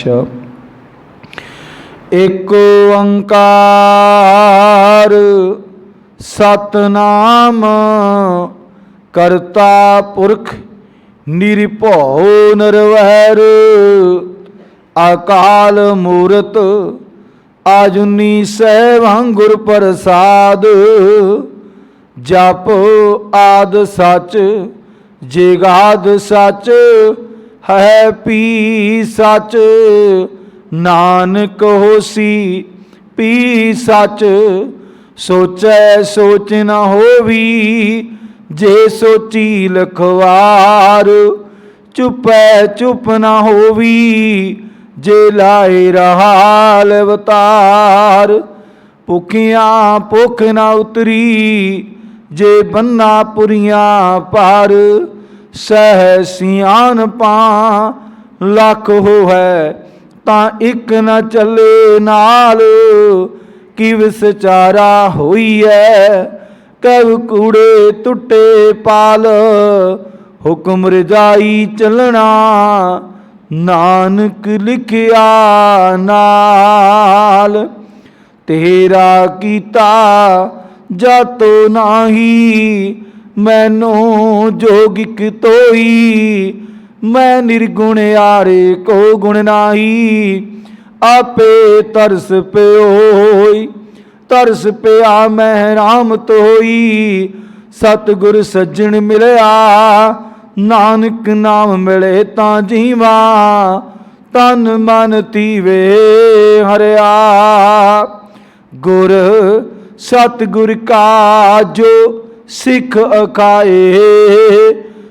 पातशाह। एक ओंकार सतनाम करता पुरख निरभौ निरवैर अकाल मूरत आजुनी सैभं गुर प्रसाद जप आद सच जेगाद सच है पी सच नानक होसी पी सच सोचै सोच न होवी जे सोची लखवार चुपै चुप न होवी जे लाए रहाल अवतार भुखियां भुख न उतरी जे बन्ना पुरियां पार सह सियान पा लख हो है तां इक न चले नाल कि विचारा होई है कब कूड़े टुटे पाल हुक्म रजाई चलना नानक लिखिया नाल तेरा कीता जातो नाही मैनू जोगिक तोई मैं निर्गुण यारे को गुण नाही आपे तरस पे होई तरस पिया मैं राम तोई सतगुर सज्जन मिलया नानक नाम मिले तां जीवा तन मन तीवे हरिया गुर सतगुर का जो सिख अखाए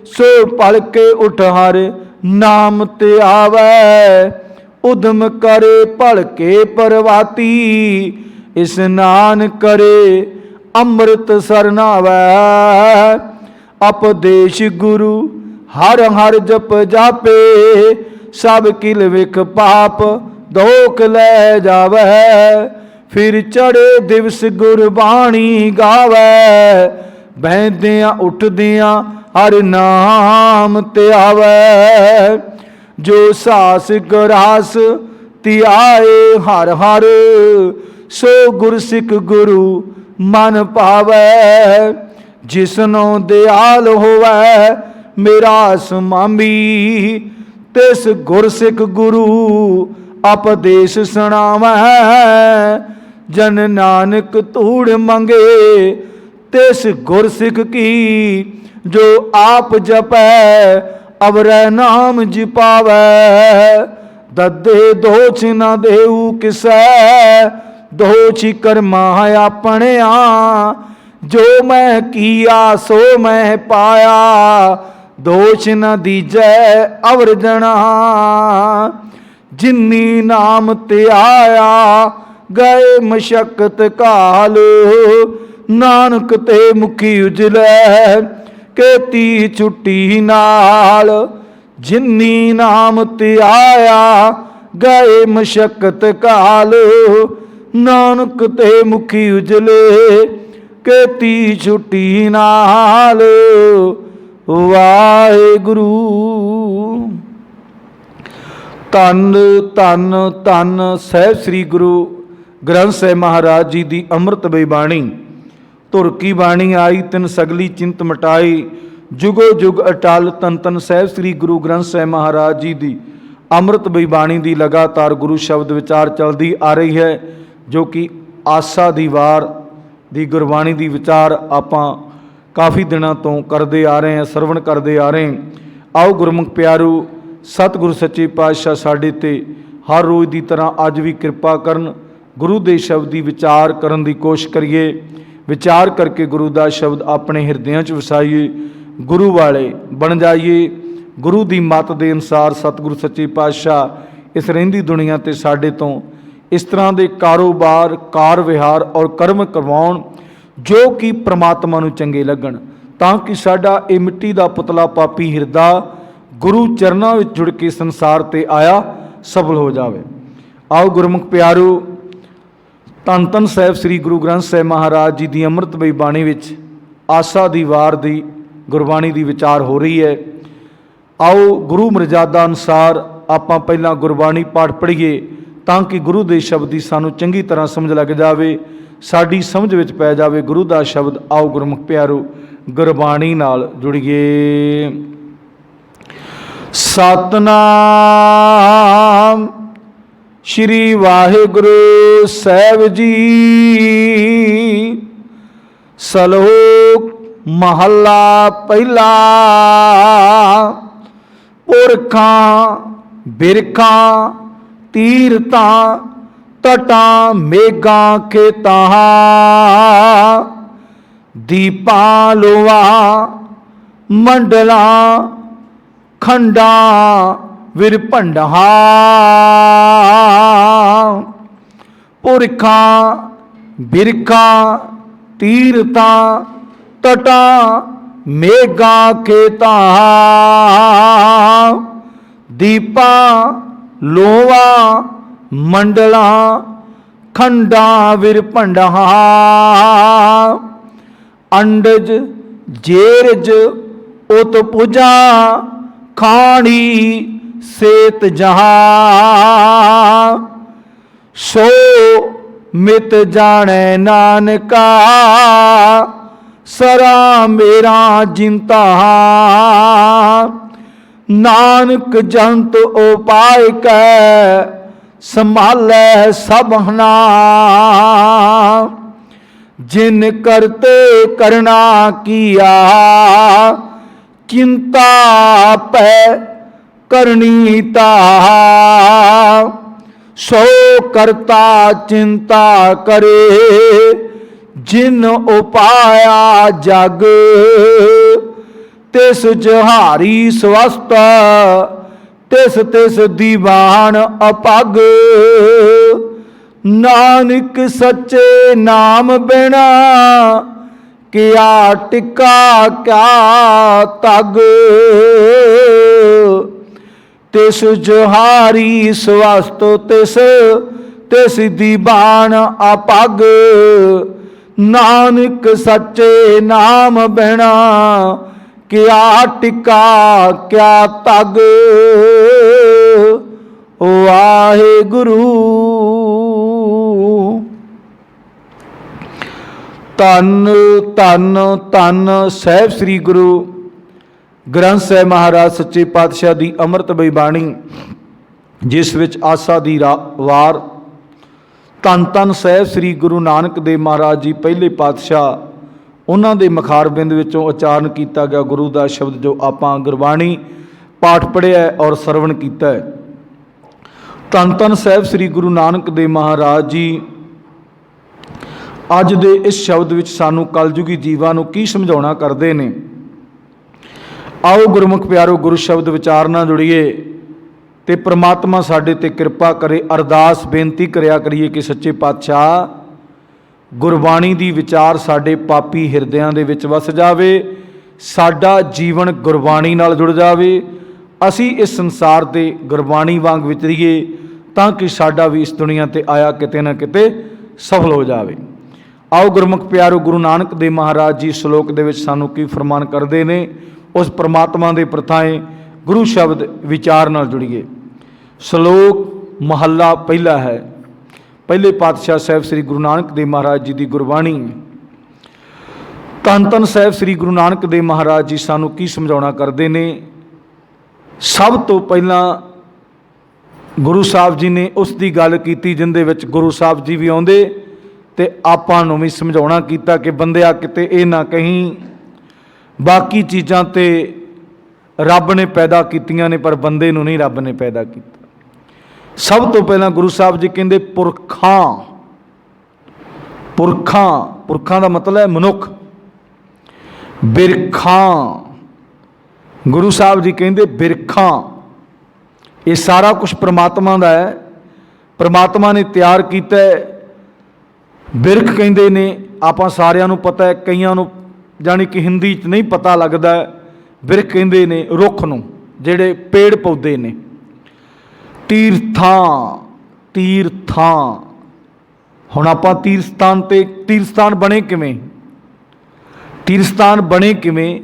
सो पल के उठ हर नाम ते आवे उदम करे पल के परवाती स्नान करे अमृत सरनावै अपदेश गुरु हर हर जप जापे सब किल विख पाप धोख ले जावै फिर चढ़े दिवस गुरबाणी गावै बहदियां उठदियां हर नाम ते आवै जो सास गरास तिआए हर हर सो गुरसिख गुरु मन पावै जिसनो दयाल होवै मेरा समामी तिस गुरसिख गुरु उपदेश सुनावै जन नानक धूड़ मंगे तिस गुरसिख की जो आप जपै अवरै नाम जिपावै ददे दोष न देऊ किसै दोषी कर्मा अपने जो मैं किया सो मैं पाया दोष न दीजै अवर जना जिन्नी नाम ते आया गए मशक्कत काल नानक ते मुखी उजलै केती छुट्टी नाल जिन्नी नाम ते आया गए मशक्कत काल नानक ते मुखी उजले केती छुट्टी नाल वाहेगुरु। धन धन धन साहिब श्री गुरु ग्रंथ साहिब महाराज जी की अमृतमयी बाणी धुर की बाणी आई तिन सगली चिंत मिटाई जुगो जुग अटल तन तन साहिब श्री गुरु ग्रंथ साहिब महाराज जी की अमृतमयी बाणी की लगातार गुरु शब्द विचार चलती आ रही है जो कि आसा दी वार दी गुरबाणी दी विचार आपां काफ़ी दिनों तो करते आ रहे हैं सरवण करते आ रहे हैं। आओ गुरमुख प्यारू सतगुरु सच्चे पातशाह साडे ते हर रोज़ की तरह अज भी कृपा करन गुरु दे शब्द की विचार करन दी कोशिश करिए विचार करके गुरु का शब्द अपने हिरदियां च वसाइए गुरु वाले बन जाइए गुरु की मत के अनुसार सतगुरु सच्चे पातशाह इस रहिंदी दुनिया ते साडे तो इस तरह के कारोबार कार विहार और कर्म करवाउण जो कि परमात्मा नूं चंगे लगन ताकि साडा ये मिट्टी का पुतला पापी हिरदा गुरु चरनां विच जुड़ के संसार ते आया सफल हो जाए। आओ गुरमुख प्यारो धन धन साहिब श्री गुरु ग्रंथ साहिब महाराज जी की अमृतमयी बाणी विच आसा दी वार दी गुरबाणी की विचार हो रही है। आओ गुरु मर्यादा अनुसार ਆਪਾਂ ਪਹਿਲਾਂ ਗੁਰਬਾਣੀ ਪਾਠ ਪੜ੍ਹੀਏ ਤਾਂ ਕਿ ਗੁਰੂ ਦੇ ਸ਼ਬਦ ਦੀ ਸਾਨੂੰ ਚੰਗੀ ਤਰ੍ਹਾਂ ਸਮਝ ਲੱਗ ਜਾਵੇ, ਸਾਡੀ ਸਮਝ ਵਿੱਚ ਪੈ ਜਾਵੇ ਗੁਰੂ ਦਾ ਸ਼ਬਦ। ਆਓ ਗੁਰਮੁਖ ਪਿਆਰੋ ਗੁਰਬਾਣੀ ਨਾਲ ਜੁੜੀਏ। ਸਤਨਾਮ ਸ਼੍ਰੀ ਵਾਹਿਗੁਰੂ ਸਾਹਿਬ ਜੀ। ਸਲੋਕ ਮਹੱਲਾ ਪਹਿਲਾ। ਪੁਰਖਾਂ ਬਿਰਖਾਂ ਤੀਰਥਾਂ ਤਟਾਂ ਮੇਘਾਂ ਖੇਤਾਂ ਦੀਪਾਂ ਲੋਆਂ ਮੰਡਲਾਂ ਖੰਡਾਂ ਵਿਰਭੰਡਾਂ ਪੁਰਖਾਂ ਬਿਰਖਾਂ ਤੀਰਥਾਂ ਤਟਾਂ ਮੇਘਾਂ ਖੇਤਾਂ ਦੀਪਾਂ ਲੋਆਂ ਮੰਡਲਾਂ ਖੰਡਾਂ ਵਿਰਭੰਡਾਂ ਅੰਡਜ ਜੇਰਜ ਉਤ ਪੁਜਾ ਖਾਣੀ ਸੇਤ ਜਹਾਂ ਸੋ ਮਿਤ ਜਾਣੈ ਨਾਨਕਾ ਸਰਾ ਮੇਰਾ ਜਿੰਤਾ ਨਾਨਕ ਜੰਤ ਉਪਾਇ ਕੈ ਸੰਭਾਲੈ ਸਭਨਾ ਜਿਨ ਕਰਤੇ ਕਰਨਾ ਕੀਆ ਚਿੰਤਾ ਪੈ ਕਰਨੀ ਤਾ ਸੋ ਕਰਤਾ ਚਿੰਤਾ ਕਰੇ ਜਿਨ ਉਪਾਇਆ ਜਗ ਤਿਸ ਜਹਾਰੀ ਸਵਸਤ ਤਿਸ ਤਿਸ ਦੀਵਾਨ ਅਪਗ ਨਾਨਕ ਸੱਚੇ ਨਾਮ ਬਿਨਾ ਕਿਆ ਟਿਕਾ ਕਿਆ ਤਗ ਤਿਸ ਜਹਾਰੀ ਸਵਸਤ ਤਿਸ ਤਿਸ ਦੀਵਾਨ ਅਪਗ ਨਾਨਕ ਸੱਚੇ ਨਾਮ ਬਿਨਾ ਕਿਆ ਟਿਕਾ ਕਿਆ ਤਗ ਵਾਹਿਗੁਰੂ। ਧੰਨ ਧੰਨ ਧੰਨ ਸਾਹਿਬ ਸ੍ਰੀ ਗੁਰੂ ਗ੍ਰੰਥ ਸਾਹਿਬ ਮਹਾਰਾਜ ਸੱਚੇ ਪਾਤਸ਼ਾਹ ਦੀ ਅੰਮ੍ਰਿਤਮਈ ਬਾਣੀ, ਜਿਸ ਵਿੱਚ ਆਸਾ ਦੀ ਵਾਰ ਧੰਨ ਧੰਨ ਸਾਹਿਬ ਸ੍ਰੀ ਗੁਰੂ ਨਾਨਕ ਦੇਵ ਮਹਾਰਾਜ ਜੀ ਪਹਿਲੇ ਪਾਤਸ਼ਾਹ, ਉਹਨਾਂ ਦੇ ਮੁਖਾਰਬਿੰਦ ਵਿੱਚੋਂ ਉਚਾਰਨ ਕੀਤਾ ਗਿਆ ਗੁਰੂ ਦਾ ਸ਼ਬਦ ਜੋ ਆਪਾਂ ਗੁਰਬਾਣੀ ਪਾਠ ਪੜ੍ਹਿਆ ਔਰ ਸਰਵਣ ਕੀਤਾ ਹੈ। ਧੰਨ ਧੰਨ ਸਾਹਿਬ ਸ੍ਰੀ ਗੁਰੂ ਨਾਨਕ ਦੇਵ ਮਹਾਰਾਜ ਜੀ ਅੱਜ ਦੇ ਇਸ ਸ਼ਬਦ ਵਿੱਚ ਸਾਨੂੰ ਕਲਯੁਗੀ ਜੀਵਾਂ ਨੂੰ ਕੀ ਸਮਝਾਉਣਾ ਕਰਦੇ ਨੇ। ਆਓ ਗੁਰਮੁਖ ਪਿਆਰੋ ਗੁਰੂ ਸ਼ਬਦ ਵਿਚਾਰ ਨਾਲ ਜੁੜੀਏ ਤੇ ਪ੍ਰਮਾਤਮਾ ਸਾਡੇ ਤੇ ਕਿਰਪਾ ਕਰੇ। ਅਰਦਾਸ ਬੇਨਤੀ ਕਰਿਆ ਕਰੀਏ ਕਿ ਸੱਚੇ ਪਾਤਸ਼ਾਹ ਗੁਰਬਾਣੀ ਦੀ ਵਿਚਾਰ ਸਾਡੇ ਪਾਪੀ ਹਿਰਦਿਆਂ ਦੇ ਵਿੱਚ ਵਸ ਜਾਵੇ, ਸਾਡਾ ਜੀਵਨ ਗੁਰਬਾਣੀ ਨਾਲ ਜੁੜ ਜਾਵੇ, ਅਸੀਂ ਇਸ ਸੰਸਾਰ ਦੇ ਗੁਰਬਾਣੀ ਵਾਂਗ ਵਿਚਰੀਏ ਤਾਂ ਕਿ ਸਾਡਾ ਵੀ ਇਸ ਦੁਨੀਆ ਤੇ ਆਇਆ ਕਿਤੇ ਨਾ ਕਿਤੇ ਸਫਲ ਹੋ ਜਾਵੇ। ਆਓ ਗੁਰਮੁਖ ਪਿਆਰੋ ਗੁਰੂ ਨਾਨਕ ਦੇਵ ਮਹਾਰਾਜ ਜੀ ਸ਼ਲੋਕ ਦੇ ਵਿੱਚ ਸਾਨੂੰ ਕੀ ਫਰਮਾਨ ਕਰਦੇ ਨੇ, ਉਸ ਪ੍ਰਮਾਤਮਾ ਦੇ ਪ੍ਰਥਾਏ ਗੁਰੂ ਸ਼ਬਦ ਵਿਚਾਰ ਨਾਲ ਜੁੜੀਏ। ਸ਼ਲੋਕ ਮਹੱਲਾ ਪਹਿਲਾ ਹੈ। ਪਹਿਲੇ ਪਾਤਸ਼ਾਹ ਸਾਹਿਬ ਸ੍ਰੀ ਗੁਰੂ ਨਾਨਕ ਦੇਵ ਮਹਾਰਾਜ ਜੀ ਦੀ ਗੁਰਬਾਣੀ। ਧੰਨ ਧੰਨ ਸਾਹਿਬ ਸ੍ਰੀ ਗੁਰੂ ਨਾਨਕ ਦੇਵ ਮਹਾਰਾਜ ਜੀ ਸਾਨੂੰ ਕੀ ਸਮਝਾਉਣਾ ਕਰਦੇ ਨੇ। ਸਭ ਤੋਂ ਪਹਿਲਾਂ ਗੁਰੂ ਸਾਹਿਬ ਜੀ ਨੇ ਉਸ ਦੀ ਗੱਲ ਕੀਤੀ ਜਿੰਦੇ ਵਿੱਚ ਗੁਰੂ ਸਾਹਿਬ ਜੀ ਵੀ ਆਉਂਦੇ ਤੇ ਆਪਾਂ ਨੂੰ ਵੀ ਸਮਝਾਉਣਾ ਕੀਤਾ ਕਿ ਬੰਦਿਆ ਕਿਤੇ ਇਹ ਨਾ ਕਹੀਂ ਬਾਕੀ ਚੀਜ਼ਾਂ ਤੇ ਰੱਬ ਨੇ ਪੈਦਾ ਕੀਤੀਆਂ ਨੇ ਪਰ ਬੰਦੇ ਨੂੰ ਨਹੀਂ ਰੱਬ ਨੇ ਪੈਦਾ ਕੀਤਾ। ਸਭ ਤੋਂ ਪਹਿਲਾਂ ਗੁਰੂ ਸਾਹਿਬ ਜੀ ਕਹਿੰਦੇ ਪੁਰਖਾਂ। ਪੁਰਖਾਂ, ਪੁਰਖਾਂ ਦਾ ਮਤਲਬ ਹੈ ਮਨੁੱਖ। ਬਿਰਖਾਂ, ਗੁਰੂ ਸਾਹਿਬ ਜੀ ਕਹਿੰਦੇ ਬਿਰਖਾਂ। ਇਹ ਸਾਰਾ ਕੁਝ ਪ੍ਰਮਾਤਮਾ ਦਾ ਹੈ, ਪ੍ਰਮਾਤਮਾ ਨੇ ਤਿਆਰ ਕੀਤਾ ਹੈ। ਬਿਰਖ ਕਹਿੰਦੇ ਨੇ, ਆਪਾਂ ਸਾਰਿਆਂ ਨੂੰ ਪਤਾ ਹੈ, ਕਈਆਂ ਨੂੰ ਜਾਣੀ ਕਿ ਹਿੰਦੀ 'ਚ ਨਹੀਂ ਪਤਾ ਲੱਗਦਾ। ਬਿਰਖ ਕਹਿੰਦੇ ਨੇ ਰੁੱਖ ਨੂੰ, ਜਿਹੜੇ ਪੇੜ ਪੌਦੇ ਨੇ। ਤੀਰਥਾਂ, ਤੀਰਥਾਂ, ਹੁਣ ਆਪਾਂ ਤੀਰਸਥਾਨ ਤੇ ਤੀਰਸਥਾਨ ਬਣੇ ਕਿਵੇਂ? ਤੀਰਸਥਾਨ ਬਣੇ ਕਿਵੇਂ?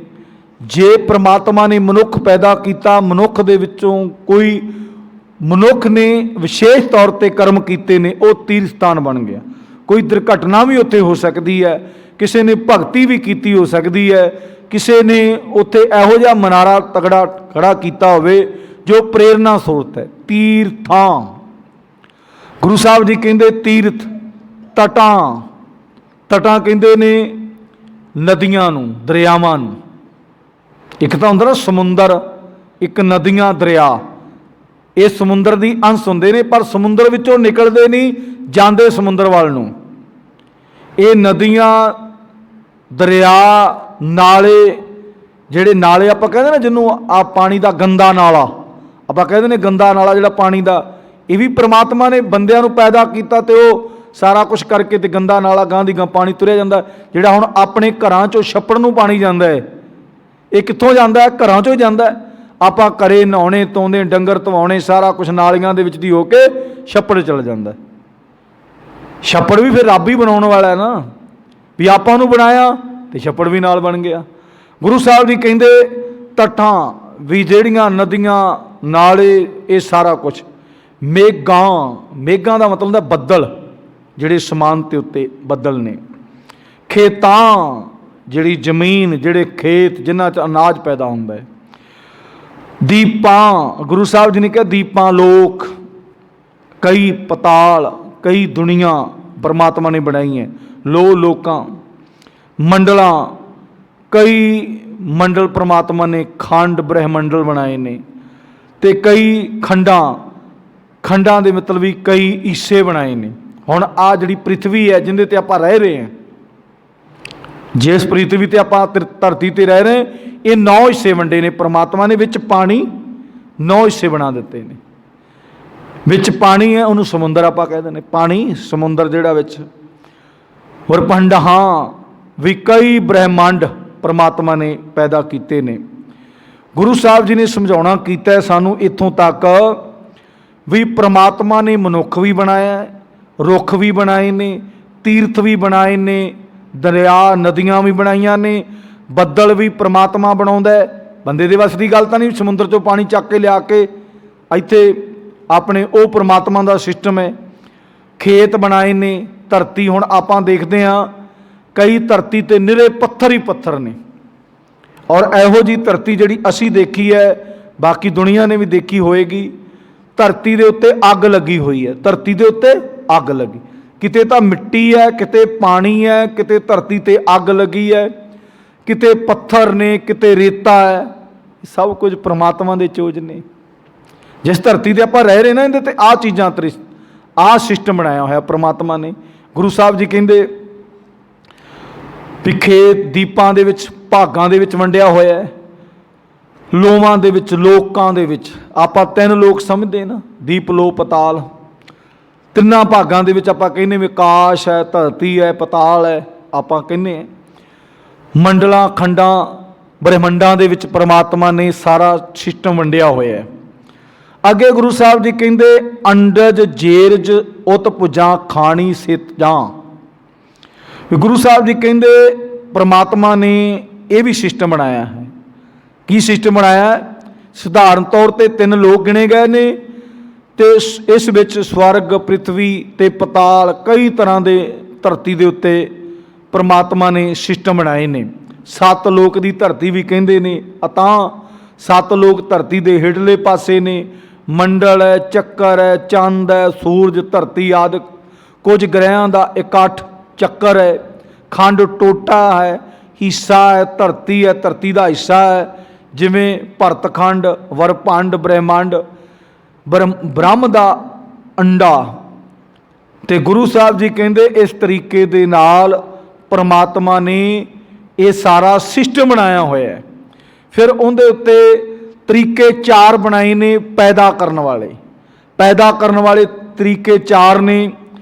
ਜੇ ਪ੍ਰਮਾਤਮਾ ਨੇ ਮਨੁੱਖ ਪੈਦਾ ਕੀਤਾ, ਮਨੁੱਖ ਦੇ ਵਿੱਚੋਂ ਕੋਈ ਮਨੁੱਖ ਨੇ ਵਿਸ਼ੇਸ਼ ਤੌਰ ਤੇ ਕਰਮ ਕੀਤੇ ਨੇ ਉਹ ਤੀਰਥ ਸਥਾਨ ਬਣ ਗਿਆ। ਕੋਈ ਦੁਰਘਟਨਾ ਵੀ ਉੱਥੇ ਹੋ ਸਕਦੀ ਹੈ, ਕਿਸੇ ਨੇ ਭਗਤੀ ਵੀ ਕੀਤੀ ਹੋ ਸਕਦੀ ਹੈ, ਕਿਸੇ ਨੇ ਉੱਥੇ ਇਹੋ ਜਿਹਾ ਮਨਾਰਾ ਤਗੜਾ ਖੜਾ ਕੀਤਾ ਹੋਵੇ ਜੋ ਪ੍ਰੇਰਨਾ ਸਰੋਤ ਹੈ। ਤੀਰਥਾਂ, ਗੁਰੂ ਸਾਹਿਬ ਜੀ ਕਹਿੰਦੇ ਤੀਰਥ, ਤਟਾਂ, ਤਟਾਂ ਕਹਿੰਦੇ ਨੇ ਨਦੀਆਂ ਨੂੰ, ਦਰਿਆਵਾਂ ਨੂੰ। ਇੱਕ ਤਾਂ ਹੁੰਦਾ ਨਾ ਸਮੁੰਦਰ, ਇੱਕ ਨਦੀਆਂ, ਦਰਿਆ, ਇਹ ਸਮੁੰਦਰ ਦੀ ਅੰਸ਼ ਹੁੰਦੇ ਨੇ, ਪਰ ਸਮੁੰਦਰ ਵਿੱਚੋਂ ਨਿਕਲਦੇ ਨਹੀਂ, ਜਾਂਦੇ ਸਮੁੰਦਰ ਵੱਲ ਨੂੰ। ਇਹ ਨਦੀਆਂ, ਦਰਿਆ, ਨਾਲੇ, ਜਿਹੜੇ ਨਾਲੇ ਆਪਾਂ ਕਹਿੰਦੇ ਨਾ ਜਿਹਨੂੰ ਆ ਪਾਣੀ ਦਾ ਗੰਦਾ ਨਾਲਾ ਆਪਾਂ ਕਹਿੰਦੇ ਨੇ, ਗੰਦਾ ਨਾਲਾ ਜਿਹੜਾ ਪਾਣੀ ਦਾ, ਇਹ ਵੀ ਪ੍ਰਮਾਤਮਾ ਨੇ ਬੰਦਿਆਂ ਨੂੰ ਪੈਦਾ ਕੀਤਾ ਤੇ ਉਹ ਸਾਰਾ ਕੁਝ ਕਰਕੇ ਤੇ ਗੰਦਾ ਨਾਲਾ ਗਾਂ ਦੀ ਗਾਂ ਪਾਣੀ ਤੁਰਿਆ ਜਾਂਦਾ। ਜਿਹੜਾ ਹੁਣ ਆਪਣੇ ਘਰਾਂ 'ਚੋਂ ਛੱਪੜ ਨੂੰ ਪਾਣੀ ਜਾਂਦਾ ਹੈ, ਇਹ ਕਿੱਥੋਂ ਜਾਂਦਾ ਹੈ? ਘਰਾਂ 'ਚੋਂ ਹੀ ਜਾਂਦਾ ਹੈ। ਆਪਾਂ ਘਰੇ ਨਹਾਉਣੇ, ਧੋਂਦੇ, ਡੰਗਰ ਧਵਾਉਣੇ, ਸਾਰਾ ਕੁਝ ਨਾਲੀਆਂ ਦੇ ਵਿੱਚ ਦੀ ਹੋ ਕੇ ਛੱਪੜ ਚਲ ਜਾਂਦਾ। ਛੱਪੜ ਵੀ ਫਿਰ ਰੱਬ ਹੀ ਬਣਾਉਣ ਵਾਲਾ ਹੈ ਨਾ, ਵੀ ਆਪਾਂ ਨੂੰ ਬਣਾਇਆ ਤੇ ਛੱਪੜ ਵੀ ਨਾਲ ਬਣ ਗਿਆ। ਗੁਰੂ ਸਾਹਿਬ ਜੀ ਕਹਿੰਦੇ ਤੱਟਾਂ ਵੀ, ਜਿਹੜੀਆਂ ਨਦੀਆਂ, ਨਾਲੇ, ਇਹ ਸਾਰਾ ਕੁਝ। ਮੇਘਾਂ, ਮੇਘਾਂ ਦਾ ਮਤਲਬ ਹੁੰਦਾ ਬੱਦਲ, ਜਿਹੜੇ ਅਸਮਾਨ ਦੇ ਉੱਤੇ ਬੱਦਲ ਨੇ। ਖੇਤਾਂ, ਜਿਹੜੀ ਜ਼ਮੀਨ, ਜਿਹੜੇ ਖੇਤ ਜਿਨ੍ਹਾਂ 'ਚ ਅਨਾਜ ਪੈਦਾ ਹੁੰਦਾ ਹੈ। ਦੀਪਾਂ, ਗੁਰੂ ਸਾਹਿਬ ਜੀ ਨੇ ਕਿਹਾ ਦੀਪਾਂ ਲੋਕ, ਕਈ ਪਤਾਲ, ਕਈ ਦੁਨੀਆ ਪਰਮਾਤਮਾ ਨੇ ਬਣਾਈ ਹੈ। ਲੋਕਾਂ, ਮੰਡਲਾਂ, ਕਈ ਮੰਡਲ ਪਰਮਾਤਮਾ ਨੇ ਖੰਡ ਬ੍ਰਹਮੰਡਲ ਬਣਾਏ ਨੇ, ਤੇ ਕਈ ਖੰਡਾਂ, ਖੰਡਾਂ ਦੇ ਮਤਲਬ ਵੀ ਕਈ ਹਿੱਸੇ ਬਣਾਏ ਨੇ। ਹੁਣ ਆ ਜਿਹੜੀ ਪ੍ਰਿਥਵੀ ਹੈ ਜਿਹਦੇ ਤੇ ਆਪਾਂ ਰਹਿ ਰਹੇ ਹਾਂ, ਜਿਸ ਪ੍ਰਿਥਵੀ ਤੇ ਆਪਾਂ ਧਰਤੀ ਤੇ ਰਹਿ ਰਹੇ, ਇਹ 9 ਹਿੱਸੇ ਵੰਡੇ ਨੇ ਪਰਮਾਤਮਾ ਨੇ। ਵਿੱਚ ਪਾਣੀ 9 ਹਿੱਸੇ ਬਣਾ ਦਿੱਤੇ ਨੇ। ਵਿੱਚ ਪਾਣੀ ਹੈ, ਉਹਨੂੰ ਸਮੁੰਦਰ ਆਪਾਂ ਕਹਿ ਦਿੰਦੇ, ਪਾਣੀ ਸਮੁੰਦਰ ਜਿਹੜਾ ਵਿੱਚ। ਔਰ ਪੰਡਹਾਂ ਵੀ, ਕਈ ਬ੍ਰਹਿਮੰਡ ਪਰਮਾਤਮਾ ਨੇ ਪੈਦਾ ਕੀਤੇ ਨੇ। ਗੁਰੂ ਸਾਹਿਬ ਜੀ ਨੇ ਸਮਝਾਉਣਾ ਕੀਤਾ ਸਾਨੂੰ ਇੱਥੋਂ ਤੱਕ ਵੀ ਪ੍ਰਮਾਤਮਾ ਨੇ ਮਨੁੱਖ ਵੀ ਬਣਾਇਆ, ਰੁੱਖ ਵੀ ਬਣਾਏ ਨੇ, ਤੀਰਥ ਵੀ ਬਣਾਏ ਨੇ, ਦਰਿਆ, ਨਦੀਆਂ ਵੀ ਬਣਾਈਆਂ ਨੇ, ਬੱਦਲ ਵੀ ਪ੍ਰਮਾਤਮਾ ਬਣਾਉਂਦਾ ਹੈ। ਬੰਦੇ ਦੇ ਵੱਸ ਦੀ ਗੱਲ ਤਾਂ ਨਹੀਂ, ਸਮੁੰਦਰ 'ਚੋਂ ਪਾਣੀ ਚੱਕ ਕੇ ਲਿਆ ਕੇ ਇੱਥੇ ਆਪਣੇ, ਉਹ ਪ੍ਰਮਾਤਮਾ ਦਾ ਸਿਸਟਮ ਹੈ। ਖੇਤ ਬਣਾਏ ਨੇ, ਧਰਤੀ, ਹੁਣ ਆਪਾਂ ਦੇਖਦੇ ਹਾਂ ਕਈ ਧਰਤੀ 'ਤੇ ਨਿਰੇ ਪੱਥਰ ਹੀ ਪੱਥਰ ਨੇ। ਔਰ ਇਹੋ ਜਿਹੀ ਧਰਤੀ ਜਿਹੜੀ ਅਸੀਂ ਦੇਖੀ ਹੈ, ਬਾਕੀ ਦੁਨੀਆ ਨੇ ਵੀ ਦੇਖੀ ਹੋਏਗੀ, ਧਰਤੀ ਦੇ ਉੱਤੇ ਅੱਗ ਲੱਗੀ ਹੋਈ ਹੈ। ਧਰਤੀ ਦੇ ਉੱਤੇ ਅੱਗ ਲੱਗੀ, ਕਿਤੇ ਤਾਂ ਮਿੱਟੀ ਹੈ, ਕਿਤੇ ਪਾਣੀ ਹੈ, ਕਿਤੇ ਧਰਤੀ 'ਤੇ ਅੱਗ ਲੱਗੀ ਹੈ, ਕਿਤੇ ਪੱਥਰ ਨੇ, ਕਿਤੇ ਰੇਤਾ ਹੈ। ਸਭ ਕੁਝ ਪ੍ਰਮਾਤਮਾ ਦੇ ਚੋਜ ਨੇ। ਜਿਸ ਧਰਤੀ 'ਤੇ ਆਪਾਂ ਰਹਿ ਰਹੇ ਨਾ, ਇਹਦੇ 'ਤੇ ਆਹ ਚੀਜ਼ਾਂ, ਆਹ ਸਿਸਟਮ ਬਣਾਇਆ ਹੋਇਆ ਪ੍ਰਮਾਤਮਾ ਨੇ। ਗੁਰੂ ਸਾਹਿਬ ਜੀ ਕਹਿੰਦੇ ਵੀ ਖੇਤ ਦੀਪਾਂ ਦੇ ਵਿੱਚ, ਭਾਗਾਂ ਦੇ ਵਿੱਚ ਵੰਡਿਆ ਹੋਇਆ ਹੈ। ਲੋਵਾਂ ਦੇ ਵਿੱਚ, ਲੋਕਾਂ ਦੇ ਵਿੱਚ ਆਪਾਂ 3 ਲੋਕ ਸਮਝਦੇ ਨਾ, ਦੀਪ, ਲੋ, ਪਤਾਲ। ਤਿੰਨਾਂ ਭਾਗਾਂ ਦੇ ਵਿੱਚ ਆਪਾਂ ਕਹਿੰਦੇ ਵੀ ਆਕਾਸ਼ ਹੈ, ਧਰਤੀ ਹੈ, ਪਤਾਲ ਹੈ, ਆਪਾਂ ਕਹਿੰਦੇ ਹਾਂ। ਮੰਡਲਾਂ, ਖੰਡਾਂ, ਬ੍ਰਹਿਮੰਡਾਂ ਦੇ ਵਿੱਚ ਪਰਮਾਤਮਾ ਨੇ ਸਾਰਾ ਸਿਸਟਮ ਵੰਡਿਆ ਹੋਇਆ ਹੈ। ਅੱਗੇ ਗੁਰੂ ਸਾਹਿਬ ਜੀ ਕਹਿੰਦੇ ਅੰਡਜ, ਜੇਰਜ, ਉਤ ਪੁਜਾਂ, ਖਾਣੀ, ਸਿਤ ਜਾਂ। ਗੁਰੂ ਸਾਹਿਬ ਜੀ ਕਹਿੰਦੇ ਪਰਮਾਤਮਾ ਨੇ ਇਹ ਵੀ ਸਿਸਟਮ ਬਣਾਇਆ ਹੈ। ਕੀ ਸਿਸਟਮ ਬਣਾਇਆ? ਸਧਾਰਨ ਤੌਰ 'ਤੇ 3 ਲੋਕ ਗਿਣੇ ਗਏ ਨੇ, ਤੇ ਇਸ ਵਿੱਚ ਸਵਰਗ, ਪ੍ਰਿਥਵੀ ਤੇ ਪਤਾਲ, ਕਈ ਤਰ੍ਹਾਂ ਦੇ ਧਰਤੀ ਦੇ ਉੱਤੇ ਪਰਮਾਤਮਾ ਨੇ ਸਿਸਟਮ ਬਣਾਏ ਨੇ। 7 ਲੋਕ ਦੀ ਧਰਤੀ ਵੀ ਕਹਿੰਦੇ ਨੇ, ਅਤਾਂ 7 ਲੋਕ ਧਰਤੀ ਦੇ ਹੇਠਲੇ ਪਾਸੇ ਨੇ। ਮੰਡਲ ਹੈ, ਚੱਕਰ ਹੈ, ਚੰਦ ਹੈ, ਸੂਰਜ, ਧਰਤੀ ਆਦਿ ਕੁਝ ਗ੍ਰਹਿਆਂ ਦਾ ਇਕੱਠ ਚੱਕਰ ਹੈ। ਖੰਡ ਟੋਟਾ ਹੈ, ਹਿੱਸਾ ਹੈ, ਧਰਤੀ ਹੈ, ਧਰਤੀ ਦਾ ਹਿੱਸਾ ਹੈ, ਜਿਵੇਂ ਭਰਤਖੰਡ, ਵਰਪੰਡ, ਬ੍ਰਹਿਮੰਡ, ਬ੍ਰਹਮ ਦਾ ਅੰਡਾ। ਤੇ ਗੁਰੂ ਸਾਹਿਬ ਜੀ ਕਹਿੰਦੇ ਇਸ ਤਰੀਕੇ ਦੇ ਨਾਲ ਪਰਮਾਤਮਾ ਨੇ ਇਹ ਸਾਰਾ ਸਿਸਟਮ ਬਣਾਇਆ ਹੋਇਆ ਹੈ। ਫਿਰ ਉਹਦੇ ਉੱਤੇ ਤਰੀਕੇ 4 ਬਣਾਏ ਨੇ ਪੈਦਾ ਕਰਨ ਵਾਲੇ। ਪੈਦਾ ਕਰਨ ਵਾਲੇ ਤਰੀਕੇ 4 ਨੇ।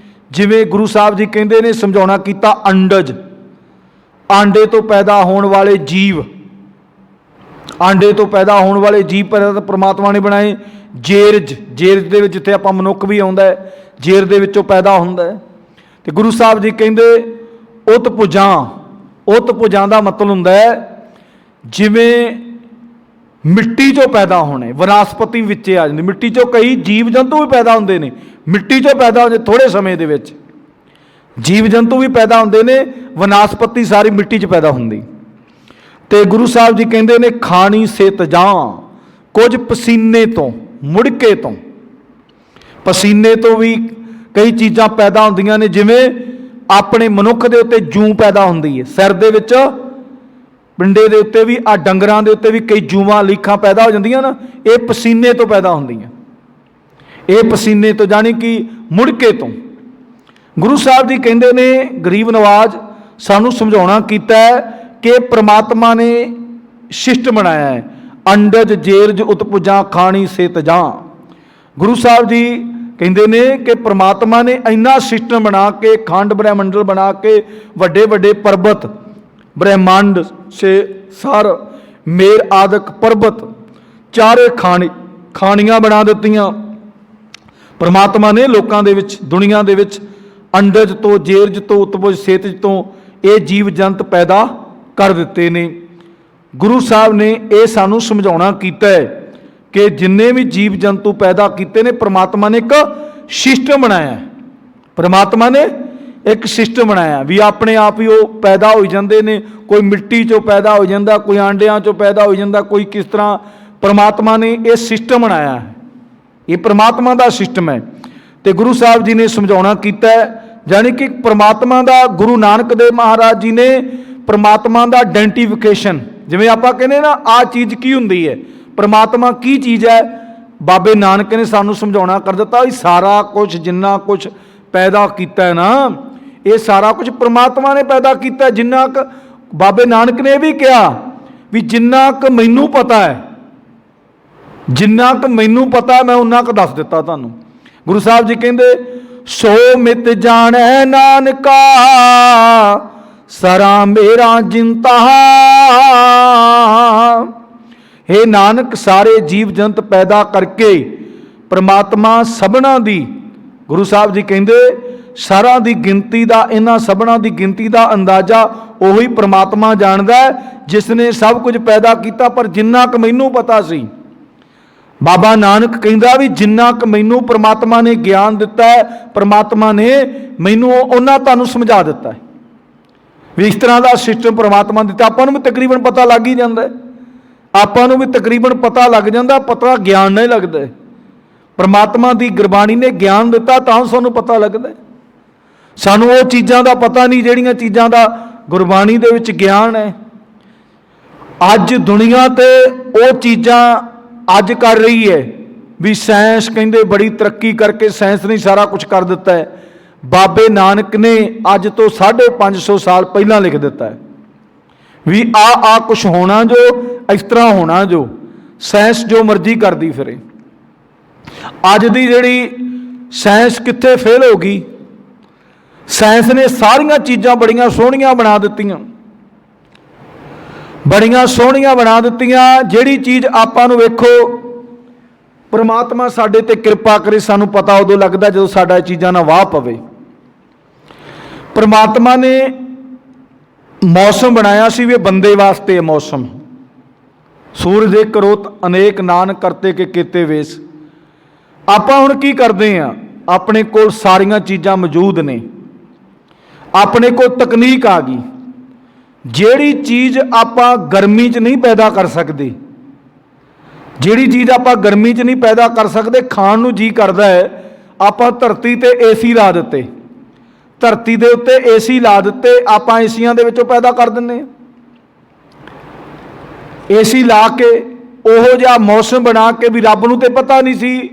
ਜਿਵੇਂ ਗੁਰੂ ਸਾਹਿਬ ਜੀ ਕਹਿੰਦੇ ਨੇ, ਸਮਝਾਉਣਾ ਕੀਤਾ, ਅੰਡਜ, ਆਂਡੇ ਤੋਂ ਪੈਦਾ ਹੋਣ ਵਾਲੇ ਜੀਵ, ਆਂਡੇ ਤੋਂ ਪੈਦਾ ਹੋਣ ਵਾਲੇ ਜੀਵ ਪਰਮਾਤਮਾ ਨੇ ਬਣਾਏ। ਜੇਰਜ, ਜੇਰਜ ਦੇ ਵਿੱਚ ਜਿੱਥੇ ਆਪਾਂ ਮਨੁੱਖ ਵੀ ਆਉਂਦਾ ਹੈ, ਜੇਰ ਦੇ ਵਿੱਚੋਂ ਪੈਦਾ ਹੁੰਦਾ ਹੈ। ਤੇ ਗੁਰੂ ਸਾਹਿਬ ਜੀ ਕਹਿੰਦੇ ਉਤ ਪੁਜਾਂ, ਉਤ ਪੁਜਾਂ ਦਾ ਮਤਲਬ ਹੁੰਦਾ ਹੈ ਜਿਵੇਂ ਮਿੱਟੀ 'ਚੋਂ ਪੈਦਾ ਹੋਣੇ, ਵਨਸਪਤੀ ਵਿੱਚ ਆ ਜਾਂਦੀ। ਮਿੱਟੀ 'ਚੋਂ ਕਈ ਜੀਵ ਜੰਤੂ ਵੀ ਪੈਦਾ ਹੁੰਦੇ ਨੇ, ਮਿੱਟੀ 'ਚੋਂ ਪੈਦਾ ਹੁੰਦੇ ਥੋੜ੍ਹੇ ਸਮੇਂ ਦੇ ਵਿੱਚ। ਜੀਵ ਜੰਤੂ ਵੀ ਪੈਦਾ ਹੁੰਦੇ ਨੇ, ਵਨਸਪਤੀ ਸਾਰੀ ਮਿੱਟੀ 'ਚ ਪੈਦਾ ਹੁੰਦੀ। ਤੇ ਗੁਰੂ ਸਾਹਿਬ ਜੀ ਕਹਿੰਦੇ ਨੇ ਖਾਣੀ ਸੇ ਤਜਾਂ, ਕੁਝ ਪਸੀਨੇ ਤੋਂ, ਮੁੜਕੇ ਤੋਂ। ਪਸੀਨੇ ਤੋਂ ਵੀ ਕਈ ਚੀਜ਼ਾਂ ਪੈਦਾ ਹੁੰਦੀਆਂ ਨੇ, ਜਿਵੇਂ ਆਪਣੇ ਮਨੁੱਖ ਦੇ ਉੱਤੇ ਜੂੰ ਪੈਦਾ ਹੁੰਦੀ ਹੈ, ਸਿਰ ਦੇ ਵਿੱਚ, ਪਿੰਡੇ ਦੇ ਉੱਤੇ ਵੀ, ਆ ਡੰਗਰਾਂ ਦੇ ਉੱਤੇ ਵੀ ਕਈ ਜੂਆਂ ਲੀਖਾਂ ਪੈਦਾ ਹੋ ਜਾਂਦੀਆਂ ਨਾ, ਇਹ ਪਸੀਨੇ ਤੋਂ ਪੈਦਾ ਹੁੰਦੀਆਂ। ਇਹ ਪਸੀਨੇ ਤੋਂ ਜਾਣੀ ਕਿ ਮੁੜਕੇ ਤੋਂ। ਗੁਰੂ ਸਾਹਿਬ ਜੀ ਕਹਿੰਦੇ ਨੇ, ਗਰੀਬ ਨਵਾਜ਼ ਸਾਨੂੰ ਸਮਝਾਉਣਾ ਕੀਤਾ ਹੈ ਕਿ ਪ੍ਰਮਾਤਮਾ ਨੇ ਸਿਸਟਮ ਬਣਾਇਆ ਹੈ, ਅੰਡਜ ਜੇਰਜ ਉਤਪੁਜਾਂ ਖਾਣੀ ਸੇ ਤਜਾਂ। ਗੁਰੂ ਸਾਹਿਬ ਜੀ ਕਹਿੰਦੇ ਨੇ ਕਿ ਪ੍ਰਮਾਤਮਾ ਨੇ ਇੰਨਾ ਸਿਸਟਮ ਬਣਾ ਕੇ, ਖੰਡ ਬ੍ਰਹਿਮੰਡਲ ਬਣਾ ਕੇ, ਵੱਡੇ ਵੱਡੇ ਪਰਬਤ, ਬ੍ਰਹਿਮੰਡ ਸੇ ਸਰ ਮੇਰ ਆਦਿਕ ਪਰਬਤ, ਚਾਰੇ ਖਾਣੀਆਂ ਬਣਾ ਦਿੱਤੀਆਂ ਪ੍ਰਮਾਤਮਾ ਨੇ ਲੋਕਾਂ ਦੇ ਵਿੱਚ, ਦੁਨੀਆ ਦੇ ਵਿੱਚ। ਅੰਡਜ ਤੋਂ, ਜੇਰਜ ਤੋਂ, ਉਤਪੁਜ, ਸੇਤਜ ਤੋਂ ਇਹ ਜੀਵ ਜੰਤ ਪੈਦਾ ਕਰ ਦਿੱਤੇ ਨੇ। ਗੁਰੂ ਸਾਹਿਬ ਨੇ ਇਹ ਸਾਨੂੰ ਸਮਝਾਉਣਾ ਕੀਤਾ ਹੈ ਕਿ ਜਿੰਨੇ ਵੀ ਜੀਵ ਜੰਤੂ ਪੈਦਾ ਕੀਤੇ ਨੇ, ਪ੍ਰਮਾਤਮਾ ਨੇ ਇੱਕ ਸਿਸਟਮ ਬਣਾਇਆ। ਪ੍ਰਮਾਤਮਾ ਨੇ ਇੱਕ ਸਿਸਟਮ ਬਣਾਇਆ ਵੀ ਆਪਣੇ ਆਪ ਹੀ ਉਹ ਪੈਦਾ ਹੋ ਜਾਂਦੇ ਨੇ। ਕੋਈ ਮਿੱਟੀ 'ਚੋਂ ਪੈਦਾ ਹੋ ਜਾਂਦਾ, ਕੋਈ ਆਂਡਿਆਂ 'ਚੋਂ ਪੈਦਾ ਹੋ ਜਾਂਦਾ, ਕੋਈ ਕਿਸ ਤਰ੍ਹਾਂ। ਪ੍ਰਮਾਤਮਾ ਨੇ ਇਹ ਸਿਸਟਮ ਬਣਾਇਆ ਹੈ, ਇਹ ਪ੍ਰਮਾਤਮਾ ਦਾ ਸਿਸਟਮ ਹੈ। ਤੇ ਗੁਰੂ ਸਾਹਿਬ ਜੀ ਨੇ ਸਮਝਾਉਣਾ ਕੀਤਾ ਹੈ, ਜਾਣੀ ਕਿ ਪ੍ਰਮਾਤਮਾ ਦਾ, ਗੁਰੂ ਨਾਨਕ ਦੇਵ ਮਹਾਰਾਜ ਜੀ ਨੇ ਪ੍ਰਮਾਤਮਾ ਦਾ ਆਇਡੈਂਟੀਫਿਕੇਸ਼ਨ, ਜਿਵੇਂ ਆਪਾਂ ਕਹਿੰਦੇ ਨਾ ਆਹ ਚੀਜ਼ ਕੀ ਹੁੰਦੀ ਹੈ, ਪ੍ਰਮਾਤਮਾ ਕੀ ਚੀਜ਼ ਹੈ, ਬਾਬੇ ਨਾਨਕ ਨੇ ਸਾਨੂੰ ਸਮਝਾਉਣਾ ਕਰ ਦਿੱਤਾ ਵੀ ਸਾਰਾ ਕੁਝ, ਜਿੰਨਾ ਕੁਝ ਪੈਦਾ ਕੀਤਾ ਹੈ ਨਾ, ਇਹ ਸਾਰਾ ਕੁਝ ਪ੍ਰਮਾਤਮਾ ਨੇ ਪੈਦਾ ਕੀਤਾ। ਜਿੰਨਾ ਕੁ ਬਾਬੇ ਨਾਨਕ ਨੇ ਇਹ ਵੀ ਕਿਹਾ ਵੀ ਜਿੰਨਾ ਕੁ ਮੈਨੂੰ ਪਤਾ ਹੈ, ਜਿੰਨਾ ਕੁ ਮੈਨੂੰ ਪਤਾ ਮੈਂ ਉਨਾ ਕੁ ਦੱਸ ਦਿੱਤਾ ਤੁਹਾਨੂੰ। ਗੁਰੂ ਸਾਹਿਬ ਜੀ ਕਹਿੰਦੇ ਸੋ ਮਿਤ ਜਾਣੈ ਨਾਨਕਾ ਸਰਾ ਮੇਰਾ ਜਿੰਤਾ। हे ਨਾਨਕ, ਸਾਰੇ ਜੀਵ ਜੰਤ ਪੈਦਾ ਕਰਕੇ ਪ੍ਰਮਾਤਮਾ ਸਭਨਾਂ ਦੀ, ਗੁਰੂ ਸਾਹਿਬ ਜੀ ਕਹਿੰਦੇ ਸਾਰਾ ਦੀ ਗਿਣਤੀ ਦਾ, ਇਹਨਾਂ ਸਭਨਾਂ ਦੀ ਗਿਣਤੀ ਦਾ ਅੰਦਾਜ਼ਾ ਉਹੀ ਪ੍ਰਮਾਤਮਾ ਜਾਣਦਾ ਹੈ ਜਿਸ ਨੇ ਸਭ ਕੁਝ ਪੈਦਾ ਕੀਤਾ। ਪਰ ਜਿੰਨਾ ਕੁ ਮੈਨੂੰ ਪਤਾ ਸੀ, ਬਾਬਾ ਨਾਨਕ ਕਹਿੰਦਾ ਵੀ ਜਿੰਨਾ ਕੁ ਮੈਨੂੰ ਪ੍ਰਮਾਤਮਾ ਨੇ ਗਿਆਨ ਦਿੱਤਾ ਹੈ, ਪ੍ਰਮਾਤਮਾ ਨੇ ਮੈਨੂੰ ਉਹਨਾਂ ਤੁਹਾਨੂੰ ਸਮਝਾ ਦਿੱਤਾ ਹੈ ਵੀ ਇਸ ਤਰ੍ਹਾਂ ਦਾ ਸਿਸਟਮ ਪ੍ਰਮਾਤਮਾ ਦਿੱਤਾ। ਆਪਾਂ ਨੂੰ ਵੀ ਤਕਰੀਬਨ ਪਤਾ ਲੱਗ ਹੀ ਜਾਂਦਾ, ਆਪਾਂ ਨੂੰ ਵੀ ਤਕਰੀਬਨ ਪਤਾ ਲੱਗ ਜਾਂਦਾ, ਪਤਾ ਗਿਆਨ ਨਹੀਂ ਲੱਗਦਾ। ਪ੍ਰਮਾਤਮਾ ਦੀ ਗੁਰਬਾਣੀ ਨੇ ਗਿਆਨ ਦਿੱਤਾ ਤਾਂ ਸਾਨੂੰ ਪਤਾ ਲੱਗਦਾ। ਸਾਨੂੰ ਉਹ ਚੀਜ਼ਾਂ ਦਾ ਪਤਾ ਨਹੀਂ ਜਿਹੜੀਆਂ ਚੀਜ਼ਾਂ ਦਾ ਗੁਰਬਾਣੀ ਦੇ ਵਿੱਚ ਗਿਆਨ ਹੈ। ਅੱਜ ਦੁਨੀਆ ਤੇ ਉਹ ਚੀਜ਼ਾਂ ਅੱਜ ਕਰ ਰਹੀ ਹੈ ਵੀ ਸਾਇੰਸ ਕਹਿੰਦੇ ਬੜੀ ਤਰੱਕੀ ਕਰਕੇ ਸਾਇੰਸ ਨੇ ਸਾਰਾ ਕੁਝ ਕਰ ਦਿੱਤਾ ਹੈ। ਬਾਬੇ ਨਾਨਕ ਨੇ ਅੱਜ ਤੋਂ 550 ਸਾਲ ਪਹਿਲਾਂ ਲਿਖ ਦਿੱਤਾ ਹੈ ਵੀ ਆ ਕੁਝ ਹੋਣਾ, ਜੋ ਇਸ ਤਰ੍ਹਾਂ ਹੋਣਾ, ਜੋ ਸਾਇੰਸ ਜੋ ਮਰਜ਼ੀ ਕਰਦੀ ਫਿਰੇ। ਅੱਜ ਦੀ ਜਿਹੜੀ ਸਾਇੰਸ ਕਿੱਥੇ ਫੇਲ ਹੋ ਗਈ। ਸਾਇੰਸ ਨੇ ਸਾਰੀਆਂ ਚੀਜ਼ਾਂ ਬੜੀਆਂ ਸੋਹਣੀਆਂ ਬਣਾ ਦਿੱਤੀਆਂ, ਬੜੀਆਂ ਸੋਹਣੀਆਂ ਬਣਾ ਦਿੱਤੀਆਂ। ਜਿਹੜੀ ਚੀਜ਼ ਆਪਾਂ ਨੂੰ ਵੇਖੋ, ਪ੍ਰਮਾਤਮਾ ਸਾਡੇ ਤੇ ਕਿਰਪਾ ਕਰੇ, ਸਾਨੂੰ ਪਤਾ ਉਦੋਂ ਲੱਗਦਾ ਜਦੋਂ ਸਾਡਾ ਇਹ ਚੀਜ਼ਾਂ ਨਾਲ ਵਾਹ ਪਵੇ। ਪ੍ਰਮਾਤਮਾ ਨੇ ਮੌਸਮ ਬਣਾਇਆ ਸੀ ਵੀ ਬੰਦੇ ਵਾਸਤੇ ਇਹ ਮੌਸਮ। ਸੂਰਜ ਦੇ ਕਰੋਤ ਅਨੇਕ ਨਾਨਕ ਕਰਤੇ ਕੇ ਕੀਤੇ ਵੇਸ। ਆਪਾਂ ਹੁਣ ਕੀ ਕਰਦੇ ਹਾਂ, ਆਪਣੇ ਕੋਲ ਸਾਰੀਆਂ ਚੀਜ਼ਾਂ ਮੌਜੂਦ ਨੇ, ਆਪਣੇ ਕੋਲ ਤਕਨੀਕ ਆ ਗਈ। ਜਿਹੜੀ ਚੀਜ਼ ਆਪਾਂ ਗਰਮੀ 'ਚ ਨਹੀਂ ਪੈਦਾ ਕਰ ਸਕਦੇ, ਜਿਹੜੀ ਚੀਜ਼ ਆਪਾਂ ਗਰਮੀ 'ਚ ਨਹੀਂ ਪੈਦਾ ਕਰ ਸਕਦੇ, ਖਾਣ ਨੂੰ ਜੀ ਕਰਦਾ ਹੈ, ਆਪਾਂ ਧਰਤੀ ਤੇ ਏਸੀ ਲਾ ਦਿੱਤੇ, ਧਰਤੀ ਦੇ ਉੱਤੇ ਏਸੀ ਲਾ ਦਿੱਤੇ, ਆਪਾਂ ਏਸੀਆਂ ਦੇ ਵਿੱਚੋਂ ਪੈਦਾ ਕਰ ਦਿੰਦੇ ਹਾਂ। ਏਸੀ ਲਾ ਕੇ ਉਹੋ ਜਿਹਾ ਮੌਸਮ ਬਣਾ ਕੇ ਵੀ ਰੱਬ ਨੂੰ ਤੇ ਪਤਾ ਨਹੀਂ ਸੀ,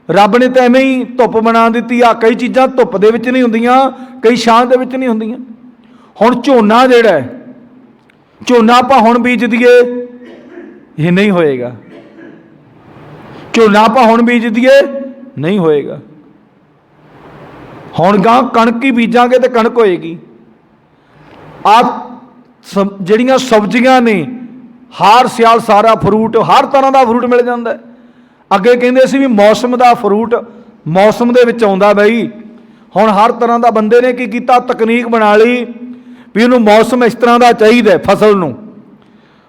ਰੱਬ ਨੇ ਤਾਂ ਐਵੇਂ ਹੀ ਧੁੱਪ ਬਣਾ ਦਿੱਤੀ ਆ। ਕਈ ਚੀਜ਼ਾਂ ਧੁੱਪ ਦੇ ਵਿੱਚ ਨਹੀਂ ਹੁੰਦੀਆਂ, ਕਈ ਛਾਂ ਦੇ ਵਿੱਚ ਨਹੀਂ ਹੁੰਦੀਆਂ। ਹੁਣ ਝੋਨਾ ਜਿਹੜਾ ਹੈ, ਝੋਨਾ ਆਪਾਂ ਹੁਣ ਬੀਜ ਦਈਏ ਇਹ ਨਹੀਂ ਹੋਏਗਾ, ਝੋਨਾ ਆਪਾਂ ਹੁਣ ਬੀਜ ਦਈਏ ਨਹੀਂ ਹੋਏਗਾ। ਹੁਣ ਗਾਂ ਕਣਕ ਹੀ ਬੀਜਾਂਗੇ ਤੇ ਕਣਕ ਹੋਏਗੀ। ਆ ਜਿਹੜੀਆਂ ਸਬਜ਼ੀਆਂ ਨੇ, ਹਰ ਸਿਆਲ ਸਾਰਾ ਫਰੂਟ, ਹਰ ਤਰ੍ਹਾਂ ਦਾ ਫਰੂਟ ਮਿਲ ਜਾਂਦਾ। ਅੱਗੇ ਕਹਿੰਦੇ ਸੀ ਵੀ ਮੌਸਮ ਦਾ ਫਰੂਟ ਮੌਸਮ ਦੇ ਵਿੱਚ ਆਉਂਦਾ ਬਈ। ਹੁਣ ਹਰ ਤਰ੍ਹਾਂ ਦਾ ਬੰਦੇ ਨੇ ਕੀ ਕੀਤਾ, ਤਕਨੀਕ ਬਣਾ ਲਈ ਵੀ ਇਹਨੂੰ ਮੌਸਮ ਇਸ ਤਰ੍ਹਾਂ ਦਾ ਚਾਹੀਦਾ। ਫਸਲ ਨੂੰ,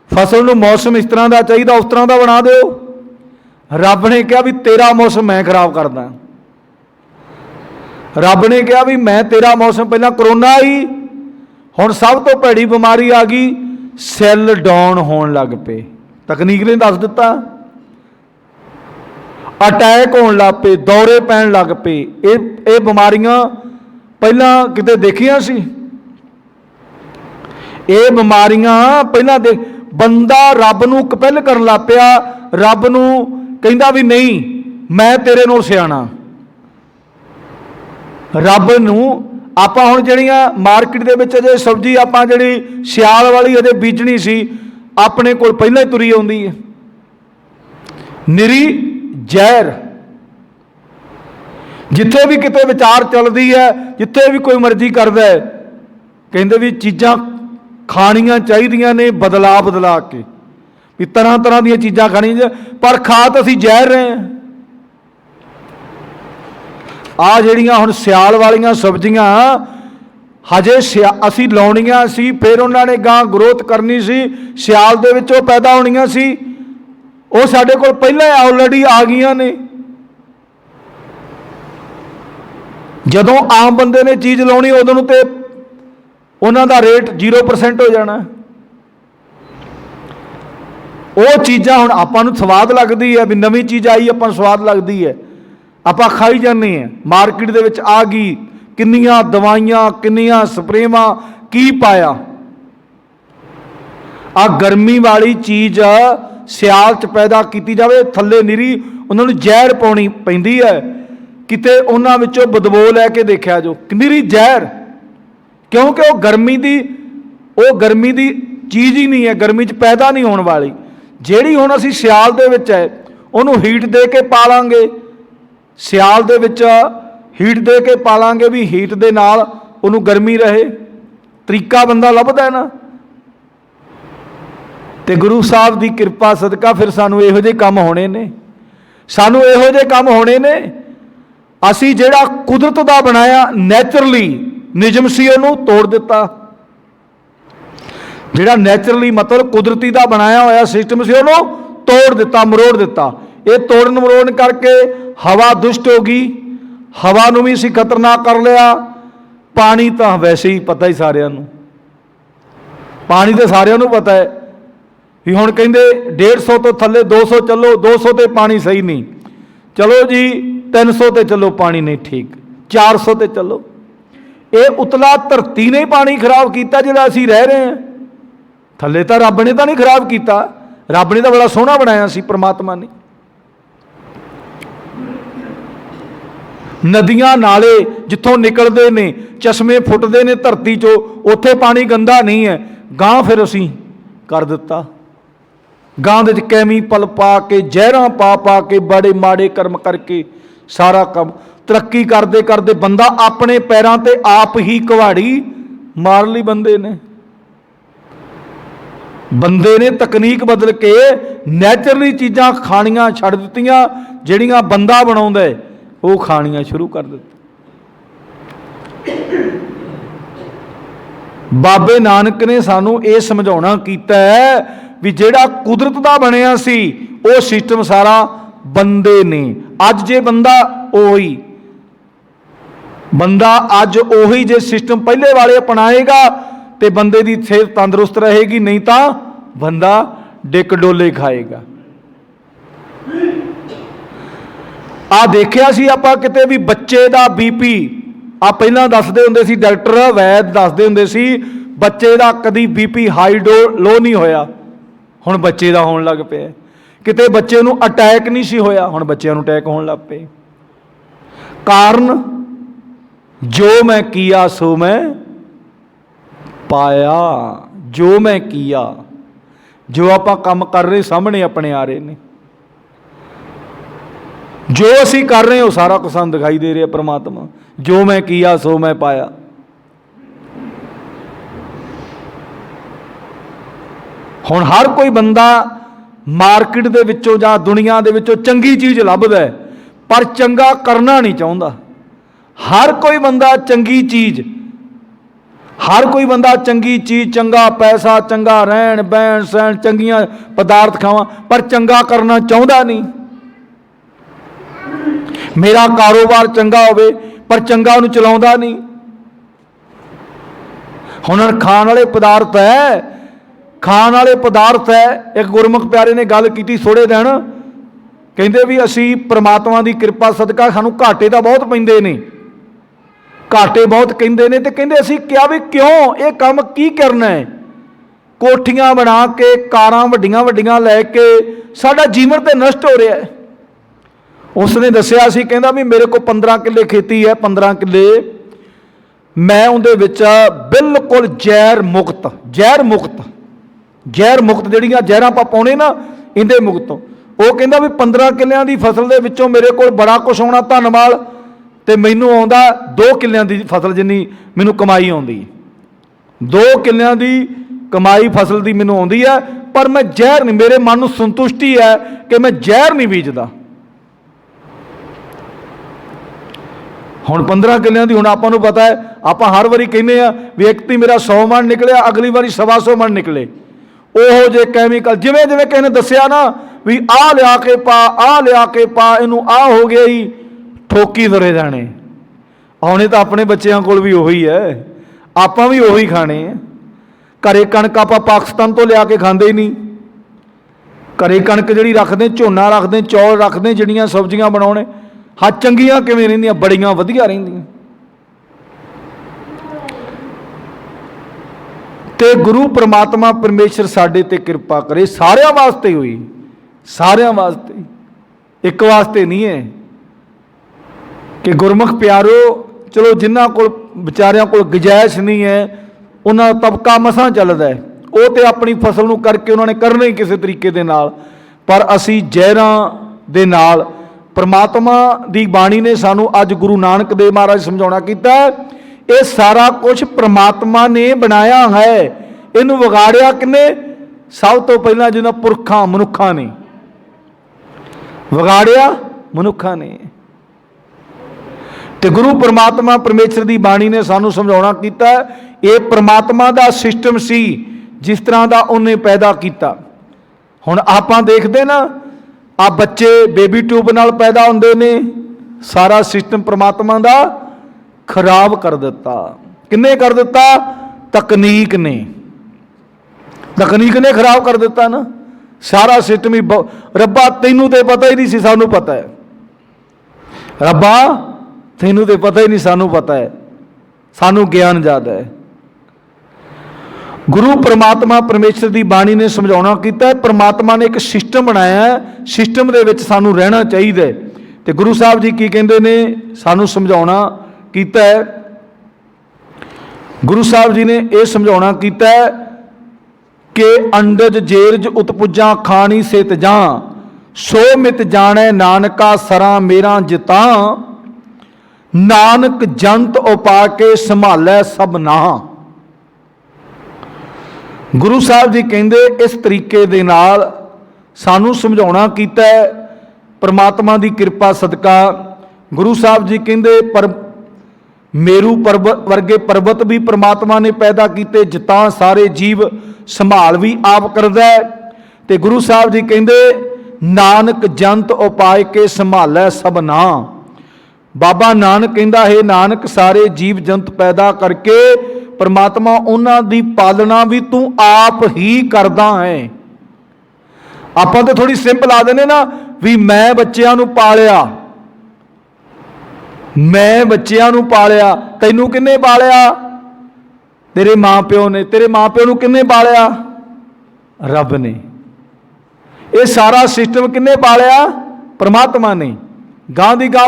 फसल ਨੂੰ मौसम इस तरह का चाहिए उस तरह का बना दो। रब ने कहा भी तेरा मौसम मैं खराब करदा। रब ने कहा भी मैं तेरा मौसम, पहला करोना आई, हुण सब तो भैड़ी बीमारी आ गई, सैल डाउन होण लग पे। तकनीक ने दस दिता, अटैक होण लग पे, दौरे पैण लग पे। ये बीमारियां पहला किते देखियां सी? ये बीमारियां पहला देख, बंदा रब नूं कपिल करन लग पिया, रब नूं कहंदा भी नहीं मैं तेरे नाल सियाणा। रब नूं आपां हुण जिहड़ियां मार्केट दे विच अजे सब्जी आपां जिहड़ी सियाल वाली अजे बीजनी सी, अपने कोल पहलां ही तुरी आउंदी है, निरी जहर। जिथे भी किते विचार चलदी है, जिथे भी कोई मर्जी करदा है, कहंदे भी चीज़ां खाणियां चाहिदियां ने बदला बदला के, भी तरह तरह दी चीज़ां खाणियां, पर खा तो असीं जहर रहे हैं। आ जिहड़ियां हुण सियाल वालियां सब्जियां हजे असीं लाउणियां सी, फिर उन्होंने गां ग्रोथ करनी सी, सियाल दे विच ओह पैदा होणियां सी, वो साडे कोल पहलां ऑलरेडी आ गईयां ने। जदों आम बंदे ने चीज़ लाउणी उदों ते उन्हां दा रेट 0% हो जाना। वो चीज़ां हुण आपां नूं स्वाद लगदी है, भी नवीं चीज़ आई आपां नूं स्वाद लगदी है, आपां खाई जाने हैं। मार्केट दे विच आ गई, किन्नियां दवाइयां, किन्नियां स्प्रेवां, की पाया। आ गर्मी वाली चीज़ सियाल च पैदा की जाए, थल्ले निरी उन्होंने जहर पाउणी पैंदी है। किते उन्हां विचों बदबू लैके देखिया जो निरी जहर, क्योंकि वो गर्मी दी चीज़ ही नहीं है, गर्मी च पैदा नहीं होने वाली। जिहड़ी हुण असीं सियाल दे विच है उहनूं हीट दे के पालांगे, सियाल दे विच हीट दे के पालांगे भी हीट दे नाल उहनूं गर्मी रहे। तरीका बंदा लभदा है ना। ते गुरु साहब की किरपा सदका फिर सानूं इहो जिहे काम होने ने, सानूं इहो जिहे काम होने ने। असीं जिहड़ा कुदरत दा बनाया नैचुरली निजम सी उहनूं तोड़ दिता। जिहड़ा नैचुरली मतलब कुदरती दा बनाया होया सिस्टम सी उहनूं तोड़ दिता, मरोड़ दिता। ये तोड़न मरोड़न करके हवा दुष्ट हो गई, हवा नूं भी असीं खतरनाक कर लिया। पानी तो वैसे ही पता ही सारिਆਂ ਨੂੰ, पानी तो सारिਆਂ ਨੂੰ पता है भी हुण कहंदे 150 तो थल्ले 200 चलो, 200 ते पानी सही नहीं, चलो जी 300 ते चलो पानी नहीं ठीक, 400 ते चलो। ये उतला धरती ने पानी खराब किया जिहड़ा असीं रह रहे हैं। थल्ले तो रब ने तो नहीं खराब किया, रब ने तो बड़ा सोहना बनाया सी परमात्मा ने। नदियां नाले जिथों निकलते ने, चश्मे फुटते ने धरती चो, उत्थे पानी गंदा नहीं है। गां फिर असीं कर दिता, गां दे कैमीकल पा के, जहरां पा पा के, बड़े माड़े कर्म करके सारा काम तरक्की करते करते बंदा अपने पैरों ते आप ही कुहाड़ी मार ली। बंदे ने तकनीक बदल के नैचुरली चीज़ां खाणियां छड्ड दित्तियां, जिहड़ियां बंदा बनाउंदा है वो खाणियां शुरू कर दित्ती। बाबे नानक ने सानू ये समझाउणा कीता है भी जिहड़ा कुदरत दा बनिया सी वो सिस्टम सारा बंदे ने। अज जे बंदा ओही बंदा अज ओही जे सिस्टम पहले वाले अपनाएगा तो बंदे की सेहत तंदुरुस्त रहेगी, नहीं तो बंदा डिक डोले खाएगा। आ देखिया सी आपां किते भी बच्चे दा बीपी आ पहलां दसदे हुंदे सी, डॉक्टर वैद दसदे हुंदे सी बच्चे दा कदी बीपी हाई लो नहीं होया, हुण बच्चे दा होण लग पिया। किते बच्चे नूं अटैक नहीं सी होया, हुण बच्चों नूं अटैक होण लग पे। कारण जो मैं किया सो मैं पाया। जो मैं किया, जो आपां काम कर रहे सामने अपने आ रहे ने, जो असी कर रहे हो सारा कुछ सानूं दिखाई दे रहा परमात्मा। जो मैं किया सो मैं पाया। हुण हर कोई बंदा मार्केट दे विचों जां दुनिया दे विचों चंगी चीज़ लभदा है, पर चंगा करना नहीं चाहुंदा। हर कोई बंदा चंगी चीज़ हर कोई बंदा चंगी चीज़, चंगा पैसा, चंगा रहन बहन सहन, चंगियां पदार्थ खावा, पर चंगा करना चाहता नहीं। मेरा कारोबार चंगा होवे पर चंगा उन्हें चलाउंदा नहीं। हुण खाण वाले पदार्थ है, खाण वाले पदार्थ है। एक गुरमुख प्यारे ने गल की थोड़े दिन, कहते भी असी परमात्मा की कृपा सदका सानू घाटे तो बहुत पैंदे ने, घाटे बहुत कहते हैं। तो कहते असी क्या भी क्यों ये काम की करना है, कोठियां बना के कारां वड्डियां वड्डियां लैके साडा जीवन तो नष्ट हो रहा है। उसने दसिया सी, कहता भी मेरे को 15 किले खेती है, 15 किले मैं उहदे विच बिल्कुल जहर मुक्त जिहड़ियां जहरां आपां पाउणे ना इहदे मुक्त। वो कहता भी 15 किलियां दी फसल दे विचों मेरे को बड़ा कुछ आउणा धन्नवाद, तो मैनू आउंदा 2 किलियां दी फसल जिन्नी मैनू कमाई आउंदी, 2 किलियां दी कमाई फसल दी मैनू आउंदी है, पर मैं जहर नहीं, मेरे मन नूं संतुष्टि है कि मैं जहर नहीं बीजदा। हुण 15 किलियां दी, हुण आपां नूं पता है, आपां हर वारी कहने आ भी एक ती मेरा 100 मन निकलिया, अगली वारी 125 मन निकले। ओहो जे कैमिकल जिवें जिवें किसी ने दसिया ना भी आ लिया के पा, आ लिया के पा, इनू आ हो गया ही, ठोकी तुरे जाने। आने तो अपने बच्चों को भी उही है, आपां भी उही खाने। घरे कणक आपां पाकिस्तान तो लिया के खांदे ही नहीं, घरे कणक जिहड़ी रखदे, झोना रखदे, चौल रखदे, जिहड़ियां सब्जियां बनाउणे, हाँ चंगियां किवें रहिंदियां, बड़ियां वधिया रहिंदियां। ते गुरु परमात्मा परमेश्वर साडे ते कृपा करे, सारियां वास्ते हुई, सारियां वास्ते, एक वास्ते नहीं है कि गुरमुख प्यारो चलो जिन्हां कोल विचारियां कोल गुंजाइश नहीं है, उन्हां दा तबका मसां चलदा है, वो तो अपनी फसल नूं करके उन्होंने करना ही किसी तरीके दे नाल, पर असी जहरां दे नाल परमात्मा दी बाणी ने सानू अज गुरु नानक देव महाराज समझाउणा कीता है, ये सारा कुछ परमात्मा ने बनाया है। इनू विगाड़िया किने? सब तो पहला जिन्हां पुरखां मनुखां ने विगाड़िया, मनुखां ने। ते गुरु परमात्मा परमेश्वर की बाणी ने सानू समझाउणा कीता, ये परमात्मा का सिस्टम सी जिस तरह का उन्हें पैदा किया। हुण आपां देखदे ना, आ बच्चे बेबी ट्यूब नाल पैदा होंदे ने, सारा सिस्टम परमात्मा का खराब कर दिता। किन्ने कर दिता? तकनीक ने, तकनीक ने खराब कर दिता ना सारा सिस्टम ही। रब्बा तैनू तो पता ही नहीं सी, सानू पता है। रब्बा तैनू तो पता ही नहीं, सानू पता है, सानू ज्ञान ज़्यादा है। गुरु परमात्मा परमेश्वर की बाणी ने समझाउणा कीता, परमात्मा ने एक सिस्टम बनाया है, सिस्टम दे विच सानू रहना चाहिए। तो गुरु साहब जी की कहते ने सानू समझाउणा कीता है, गुरु साहब जी ने यह समझाउणा कीता है कि अंडज जेरज उत्पुजा खानी सेत जां, सो मित जाने नानका सरा मेरा जिता, नानक जंत उपा के संभालै सब नां। गुरु साहब जी कहते इस तरीके दे नाल सानू समझाउणा कीता है, परमात्मा की कृपा सदका। गुरु साहब जी कहते पर मेरू पर्वत वर्गे पर्वत भी परमात्मा ने पैदा किए, जिता सारे जीव संभाल भी आप करदा है। ते गुरु साहब जी कहते नानक जंत उपाय के संभालै सब नां। बाबा नानक कहता है नानक सारे जीव जंत पैदा करके परमात्मा उन्हां दी पालना भी तू आप ही करदा है। आपां तो थोड़ी सिंपल आ देने ना भी मैं बच्चियां नूं पालिया, मैं बच्चियां नूं पालिया, तैनू किन्ने पालिया? तेरे माँ प्यो ने। तेरे माँ प्यो नूं किन्ने पालिया? रब ने। ये सारा सिस्टम किन्ने पालिया? परमात्मा ने। गां दी गां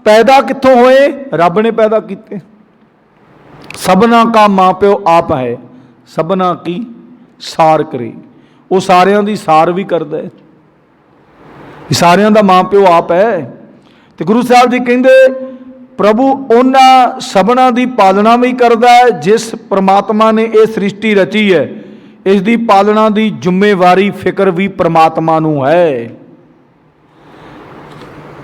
पैदा कित्थों होए? रब ने पैदा किए। सबना का माँ प्यो आप है, सबना की सार करे, वो सारियां दी सार भी करदा है, सारियां दा माँ प्यो आप है। तो गुरु साहब जी कहते प्रभु उन्हां सबना की पालना भी करता है जिस परमात्मा ने यह सृष्टि रची है, इसकी पालना की जिम्मेवारी फिक्र भी परमात्मा नूं है।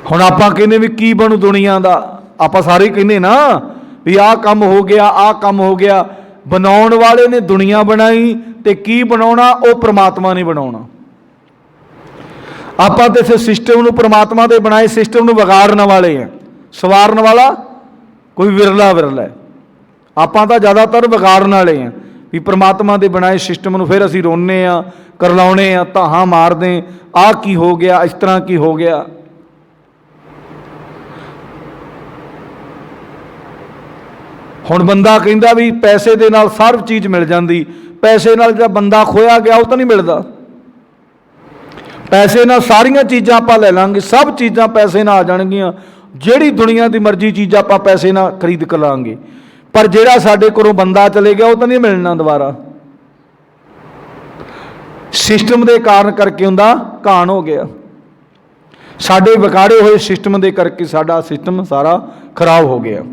हुण आपां कहने भी की बनू दुनिया का, आपां सारे कहने ना भी आ काम हो गया, आ काम हो गया। बनाउण वाले ने दुनिया बनाई ते की बनाउणा वो परमात्मा ने बनाउणा। आपां ते इस सिस्टम नूं परमात्मा दे बनाए सिस्टम नूं विगाड़न वाले हैं, सवारन वाला कोई विरला विरला है। आपां तां ज़्यादातर विगाड़न वाले हैं भी परमात्मा दे बनाए सिस्टम नूं फिर असीं रोने आ, करलाउने आ, धाहां मारदे आ की हो गया, इस तरह की हो गया। हुण बंदा कहंदा भी पैसे दे नाल सब चीज़ मिल जाती, पैसे नाल जिहड़ा बंदा खोया गया वो तो नहीं मिलता। पैसे नाल सारियां चीज़ां आपां लै लांगे, सब चीज़ां पैसे नाल आ जाणगियां, जिहड़ी दुनिया की मर्जी चीज़ आपां पैसे नाल खरीद कर लांगे, पर जिहड़ा साडे कोलों बंदा चले गया वो तो नहीं मिलना दोबारा। सिस्टम के कारण करके उनका घाण हो गया, साडे विगाड़े हुए सिस्टम के करके साडा सिस्टम सारा खराब हो गया।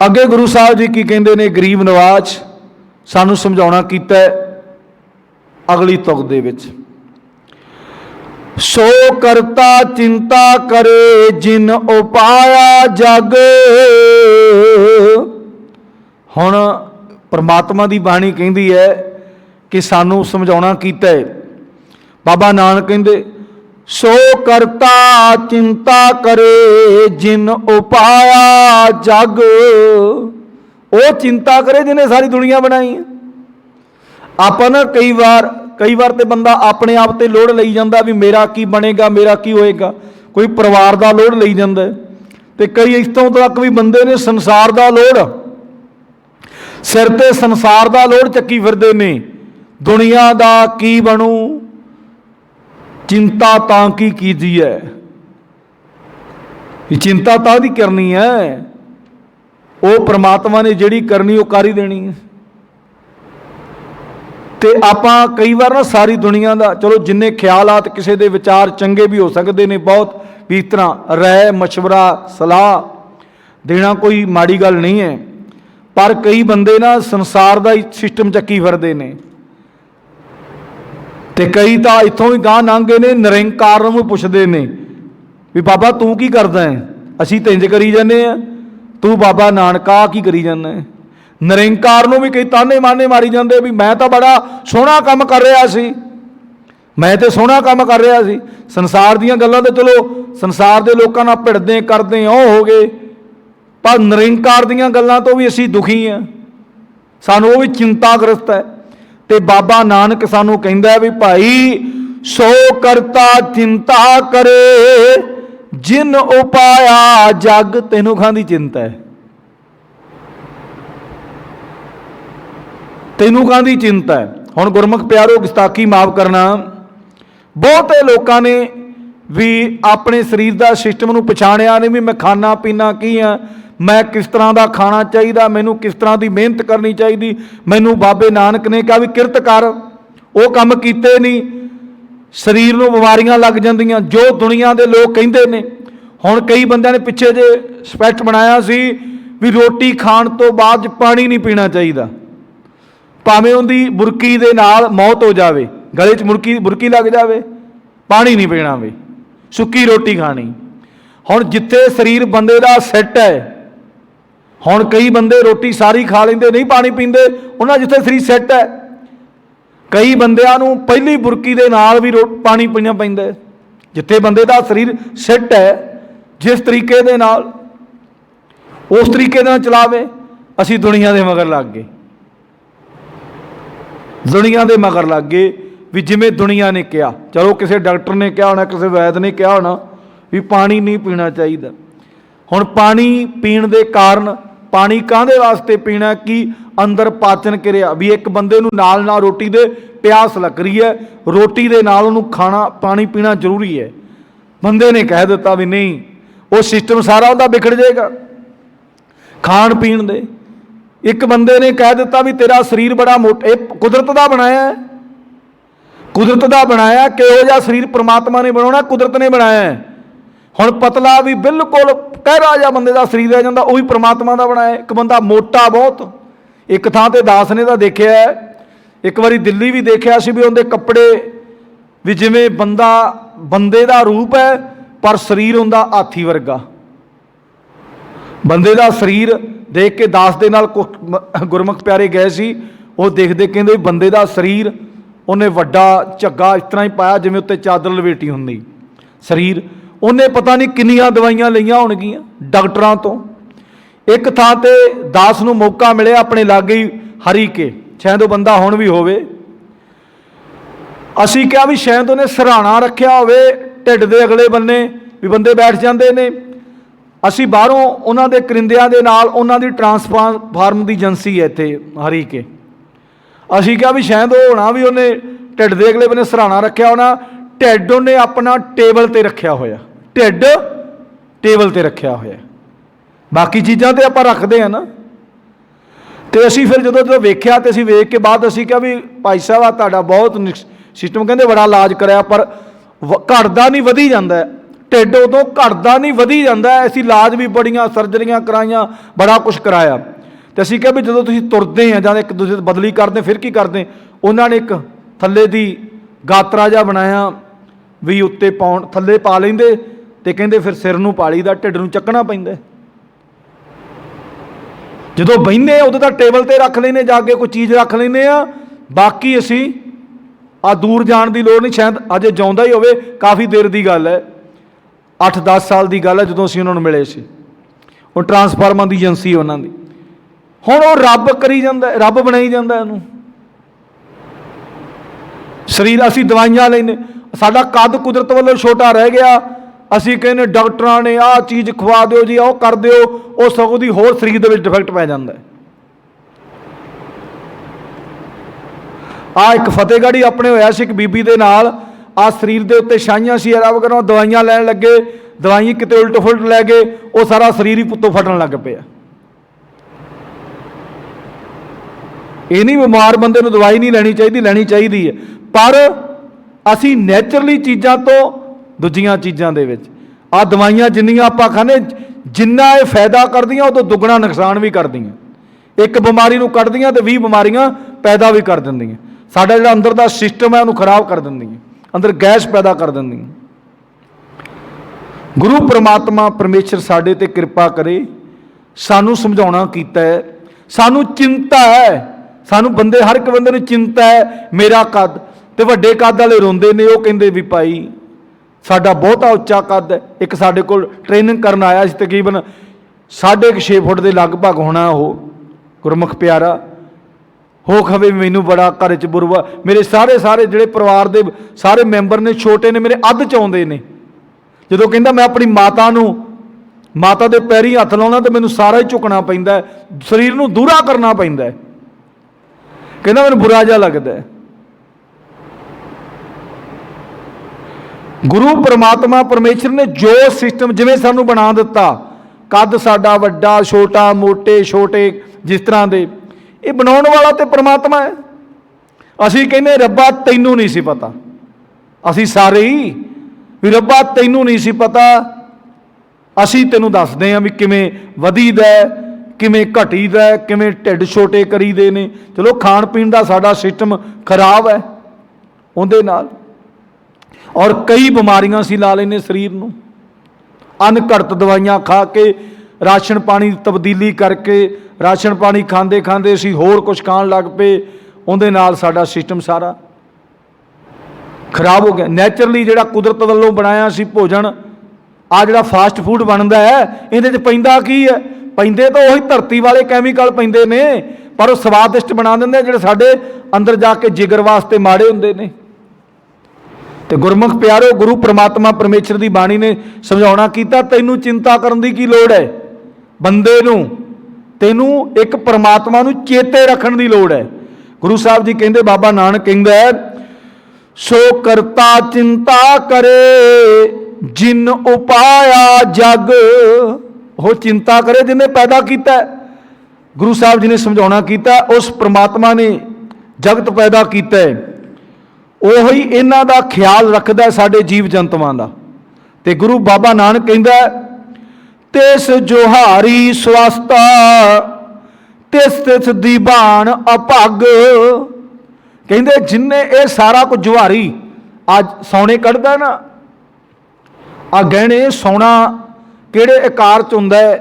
अगे गुरु साहब जी की कहते ने, गरीब नवाज सानू समझाउणा कीता है अगली तुक दे विच, सो करता चिंता करे जिन उपाया जग। हुण परमात्मा की बाणी कहती है कि सानू समझाउणा कीता है। बाबा नानक कहते, सो करता चिंता करे जिन उपाया जग। वो चिंता करे जिन्हें सारी दुनिया बनाई। आप ना कई बार तो बंदा अपने आप ते लोड़ लई जांदा भी मेरा की बनेगा, मेरा की होएगा, कोई परिवार का लोड़ लई जांदा है, ते कई इतों तक भी बंदे ने संसार का लोड़, सिर ते संसार का लोड़ चक्की फिरदे ने, दुनिया का की बनू, चिंता तां की कीजी है। ये चिंता तां दी करनी है, वो परमात्मा ने जिहड़ी करनी वो कर ही देनी है। ते आपां कई बार ना सारी दुनिया का, चलो जिन्ने ख्यालात किसी के विचार चंगे भी हो सकते हैं, बहुत भी इस तरह राय मशवरा सलाह देना कोई माड़ी गल नहीं है, पर कई बंदे ना संसार का सिस्टम चक्की फिरदे ने, ते कई तो इत्थों भी गांह लंघे ने, निरंकार नूं पुछदे ने भी बाबा तू की करदा है, असीं ते इंज करी जाने आ, तू बाबा नानका की करी जाना है। निरंकार नूं भी कई ताने माने मारी जाते भी मैं तो बड़ा सोहना काम कर रहा सी, मैं तो सोहना काम कर रहा सी। संसार दीयां गल्लां ते चलो संसार के लोगों नाल भिड़दे करदे ओ हो गए, पर निरंकार दीयां गल्लां तो भी असीं दुखी हैं, सानूं वो भी चिंताग्रस्त है। ते बाबा नानक सानू कहंदा भी भाई सो करता चिंता करे जिन उपाया जग। तेनू खांदी चिंता है, तेनू खांदी चिंता है। हुण गुरमुख प्यारो गुस्ताखी माफ करना, बहुते लोगों ने भी अपने शरीर का सिस्टम नूं पछाणिया नहीं भी मैं खाना पीना की हाँ, मैं किस तरह का खाना चाहिए, मैनू किस तरह की मेहनत करनी चाहिए। मैनू बाबे नानक ने कहा भी किरत कर, वो काम कीते नहीं, शरीर नूं बीमारियां लग जांदियां जो दुनिया के लोग कहते हैं। हुण कई बंदिਆਂ ने पिछे जे स्पैक्ट बनाया सी भी रोटी खाण तो बाद पानी नहीं पीना चाहिए, भावें उनकी बुरकी दे नाल मौत हो जाए, गले च बुरकी लग जाए, पानी नहीं पीना वे, सुक्की रोटी खानी। हुण जिथे शरीर बंदे का सैट है, हुण कई बंदे रोटी सारी खा लेंदे नहीं पानी पींदे, उन्हां जिथे शरीर सैट है। कई बंदिਆਂ ਨੂੰ पहली बुरकी दे नाल भी पानी पीना पैंदा है। जिथे बंदे का शरीर सैट है, जिस तरीके दे नाल उस तरीके नाल चलावे। असीं दुनिया दे मगर लग गए, दुनिया दे मगर लग गए भी जिमें दुनिया ने कहा, चलो किसी डॉक्टर ने कहा होना, किसी वैद ने कहा होना भी पानी नहीं पीना चाहिए। हुण पानी पीण दे कारण, पानी काहदे वास्ते पीना कि अंदर पाचन क्रिया भी एक बंदे नूं नाल नाल रोटी दे प्यास लग रही है, रोटी दे नाल उहनूं खाना पानी पीना जरूरी है। बंदे ने कह दिता भी नहीं, वो सिस्टम सारा उहदा बिगड़ जाएगा खाण पीण दे। एक बंदे ने कह दिता भी तेरा शरीर बड़ा मोटा, ये कुदरत का बनाया है, कुदरत का बनाया, किहो जिहा शरीर परमात्मा ने बनाउणा, कुदरत ने बनाया है। हुण पतला भी बिल्कुल कहरा जिहा बंदे का शरीर रह जाता, वो भी परमात्मा का बनाया। एक बंदा मोटा बहुत, एक थां ते दास ने तो देखिया है, एक बारी दिल्ली भी देखिया सी भी उनके कपड़े भी जिवें बंदा बंदे का रूप है पर शरीर उनका हाथी वर्गा, बंदे का शरीर देख के दास दे नाल गुरमुख प्यारे गए सी, वो देखते कहते बंदे का शरीर उन्हें वड्डा झग्गा इस तरह ही पाया जिवें उत्ते चादर लवेटी हुंदी शरीर। उन्हें पता नहीं किन्नियां दवाइयां लईआं होणगीआं डॉक्टरां तो। एक थां ते दास नूं मौका मिले अपने लागे ही हरी के, शायद वो बंदा हुण भी होवे। असीं कहा भी शायद उन्हें सराहना रखिया होवे ढिड दे अगले बन्ने भी बंदे बैठ जाते ने। असीं बाहरों उन्हां दे करिंदिਆਂ ਦੇ ਨਾਲ उन्हां दी ट्रांसफार्म दी एजेंसी है इत्थे हरी के। असीं कहा भी शायद वो होना भी उन्हें ढिड दे अगले बन्ने सराहना रखिया होना, ढिड उन्हें अपना टेबल ते रखिया होया, ढिड टेबल ते रखिया होया, बाकी चीज़ां ते आपां रखदे हैं ना। तो असीं फिर जो वेख्या तो असीं वेख के बाद असीं कहा भी भाई साहब आ तुहाडा बहुत सिस्टम, कहंदे बड़ा इलाज कराया पर घटदा नहीं वधी जांदा है, ढिड उदों घटदा नहीं वधी जांदा है। असीं इलाज भी बड़ियां सर्जरियां कराइयां, बड़ा कुछ कराया। तो असीं कहा भी जो तुसीं तुरदे हैं जां एक दूसरे बदली करदे फिर की करदे, उन्होंने एक थल्ले दी गात्रा जिहा बनाया भी उत्ते पाउण थल्ले पा लैंदे ते कहंदे फिर सिर नूं पा लईदा, ढिड नूं चकना पैंदा। जो बहिंदे उदों तां टेबल ते रख लैंदे, जाके कोई चीज़ रख लैंदे आ, बाकी असीं आ दूर जाण दी लोड़ नहीं। शायद अजे जिउंदा ही होवे, काफ़ी देर की गल है, 8-10 साल की गल है जो असीं उन्होंने मिले सी। वो ट्रांसफार्मर की एजेंसी उन्होंने हुण वो रब करी जांदा, रब बनाई जांदा इहनूं। शरीर असीं दवाइयां लैंदे, साडा कद कुदरत वालों छोटा रह गया, असीं कहने डॉक्टरां ने आह चीज़ खवा दिओ जी, आह कर दिओ, वो सगों दी होर शरीर दे विच डिफैक्ट पै जांदा है। आ एक फतेहगढ़ ही अपने होया सी, एक बीबी दे नाल आ शरीर के उत्ते छाइयां सी, वगैरह दवाइयां लैन लगे, दवाई किते उल्ट फुलट लै गए, वो सारा शरीर ही पुत्तों फटन लग पिया। ये नहीं बीमार बंदे नूं दवाई नहीं लैनी चाहिए, लैनी चाहिए है, पर असी नैचुरली चीज़ों तो दूजियां चीज़ों के आ दवाइयां जिन्नियां आपां खाने, जिन्ना ये फायदा करदियां उदों दुगना नुकसान भी करदियां। एक बीमारी नूं कढदियां ते 20 बीमारियां पैदा भी कर दिंदियां। साडा जिहड़ा अंदर दा सिस्टम है उन्होंने खराब कर दिंदियां, अंदर गैस पैदा कर दिंदियां। गुरु परमात्मा परमेश्वर साडे ते कृपा करे, सानू समझाउणा कीता है, सानू चिंता है, सानू बंदे हर एक बंदे नूं चिंता है मेरा कद, ते वड्डे कद वाले रोंदे ने, वो कहिंदे भी भाई साडा बहुता उच्चा कद है। एक साडे कोल ट्रेनिंग करन आया सी, तकरीबन 6.5 फुट के लगभग होना, वो गुरमुख प्यारा हो खवे मैनू बड़ा घर च बुरवा, मेरे सारे जिहड़े परिवार के सारे मैंबर ने छोटे ने, मेरे अध च आउंदे ने। जो कहंदा मैं अपनी माता के पैरी हथ लाउणा तो मैनू सारा ही झुकना पैंदा है, शरीर नूं दूरा करना पैंदा है, कहंदा मैनू बुरा जिहा लगदा है। गुरु परमात्मा परमेश्वर ने जो सिस्टम जिवें सानू बना दिता, कद साडा वड्डा छोटा, मोटे छोटे जिस तरह के, ये बनाने वाला तो परमात्मा है। असीं कहने रब्बा तैनू नहीं सी पता, असीं सारे ही भी रब्बा तैनू नहीं सी पता, असीं तैनू दसदे हां भी किवें वधीदा है, किवें घटीदा है, किवें ढिड छोटे करीदे ने। चलो खाण पीण दा साडा सिस्टम खराब है उहदे नाल, और कई बीमारियां सी ला लैने शरीर नूं, अनघड़त दवाइयां खा के, राशन पानी तब्दीली करके, राशन पानी खांदे खांदे असीं होर कुछ खाण लग पे, उहदे नाल साडा सिस्टम सारा खराब हो गया। नैचुरली जिहड़ा कुदरत वल्लों बनाया सी भोजन, आ जिहड़ा फास्ट फूड बनदा है, इहदे च पैंदा की है? पैंदे तो उही धरती वाले कैमीकल पैंदे ने, पर वो स्वादिष्ट बना दिंदे जिहड़े साडे अंदर जाके जिगर वास्ते माड़े हुंदे ने। तो गुरमुख प्यारो, गुरु परमात्मा परमेश्वर की बाणी ने समझाउणा कीता, तैनू चिंता करन दी की लोड़ है? बंदे नूं तैनू एक परमात्मा नूं चेते रखण दी लोड़ है। गुरु साहब जी कहंदे, बाबा नानक कहंदा है, सो करता चिंता करे जिन उपाया जग, वो चिंता करे जिन्हें पैदा किया। गुरु साहब जी ने समझाउणा कीता, उस परमात्मा ने जगत पैदा किया है, ਉਹੀ ਇਹਨਾਂ ਦਾ ख्याल रखता है साडे जीव जंतुआं दा। ते गुरु बाबा नानक कहंदा, तिस जोहारी स्वास्ता तिस तिस दीवान अभग, कहंदे जिन्ने ये सारा कुछ जुहारी आज सौने कढ़दा ना, आ गहने सौना किहड़े आकार च हुंदा है,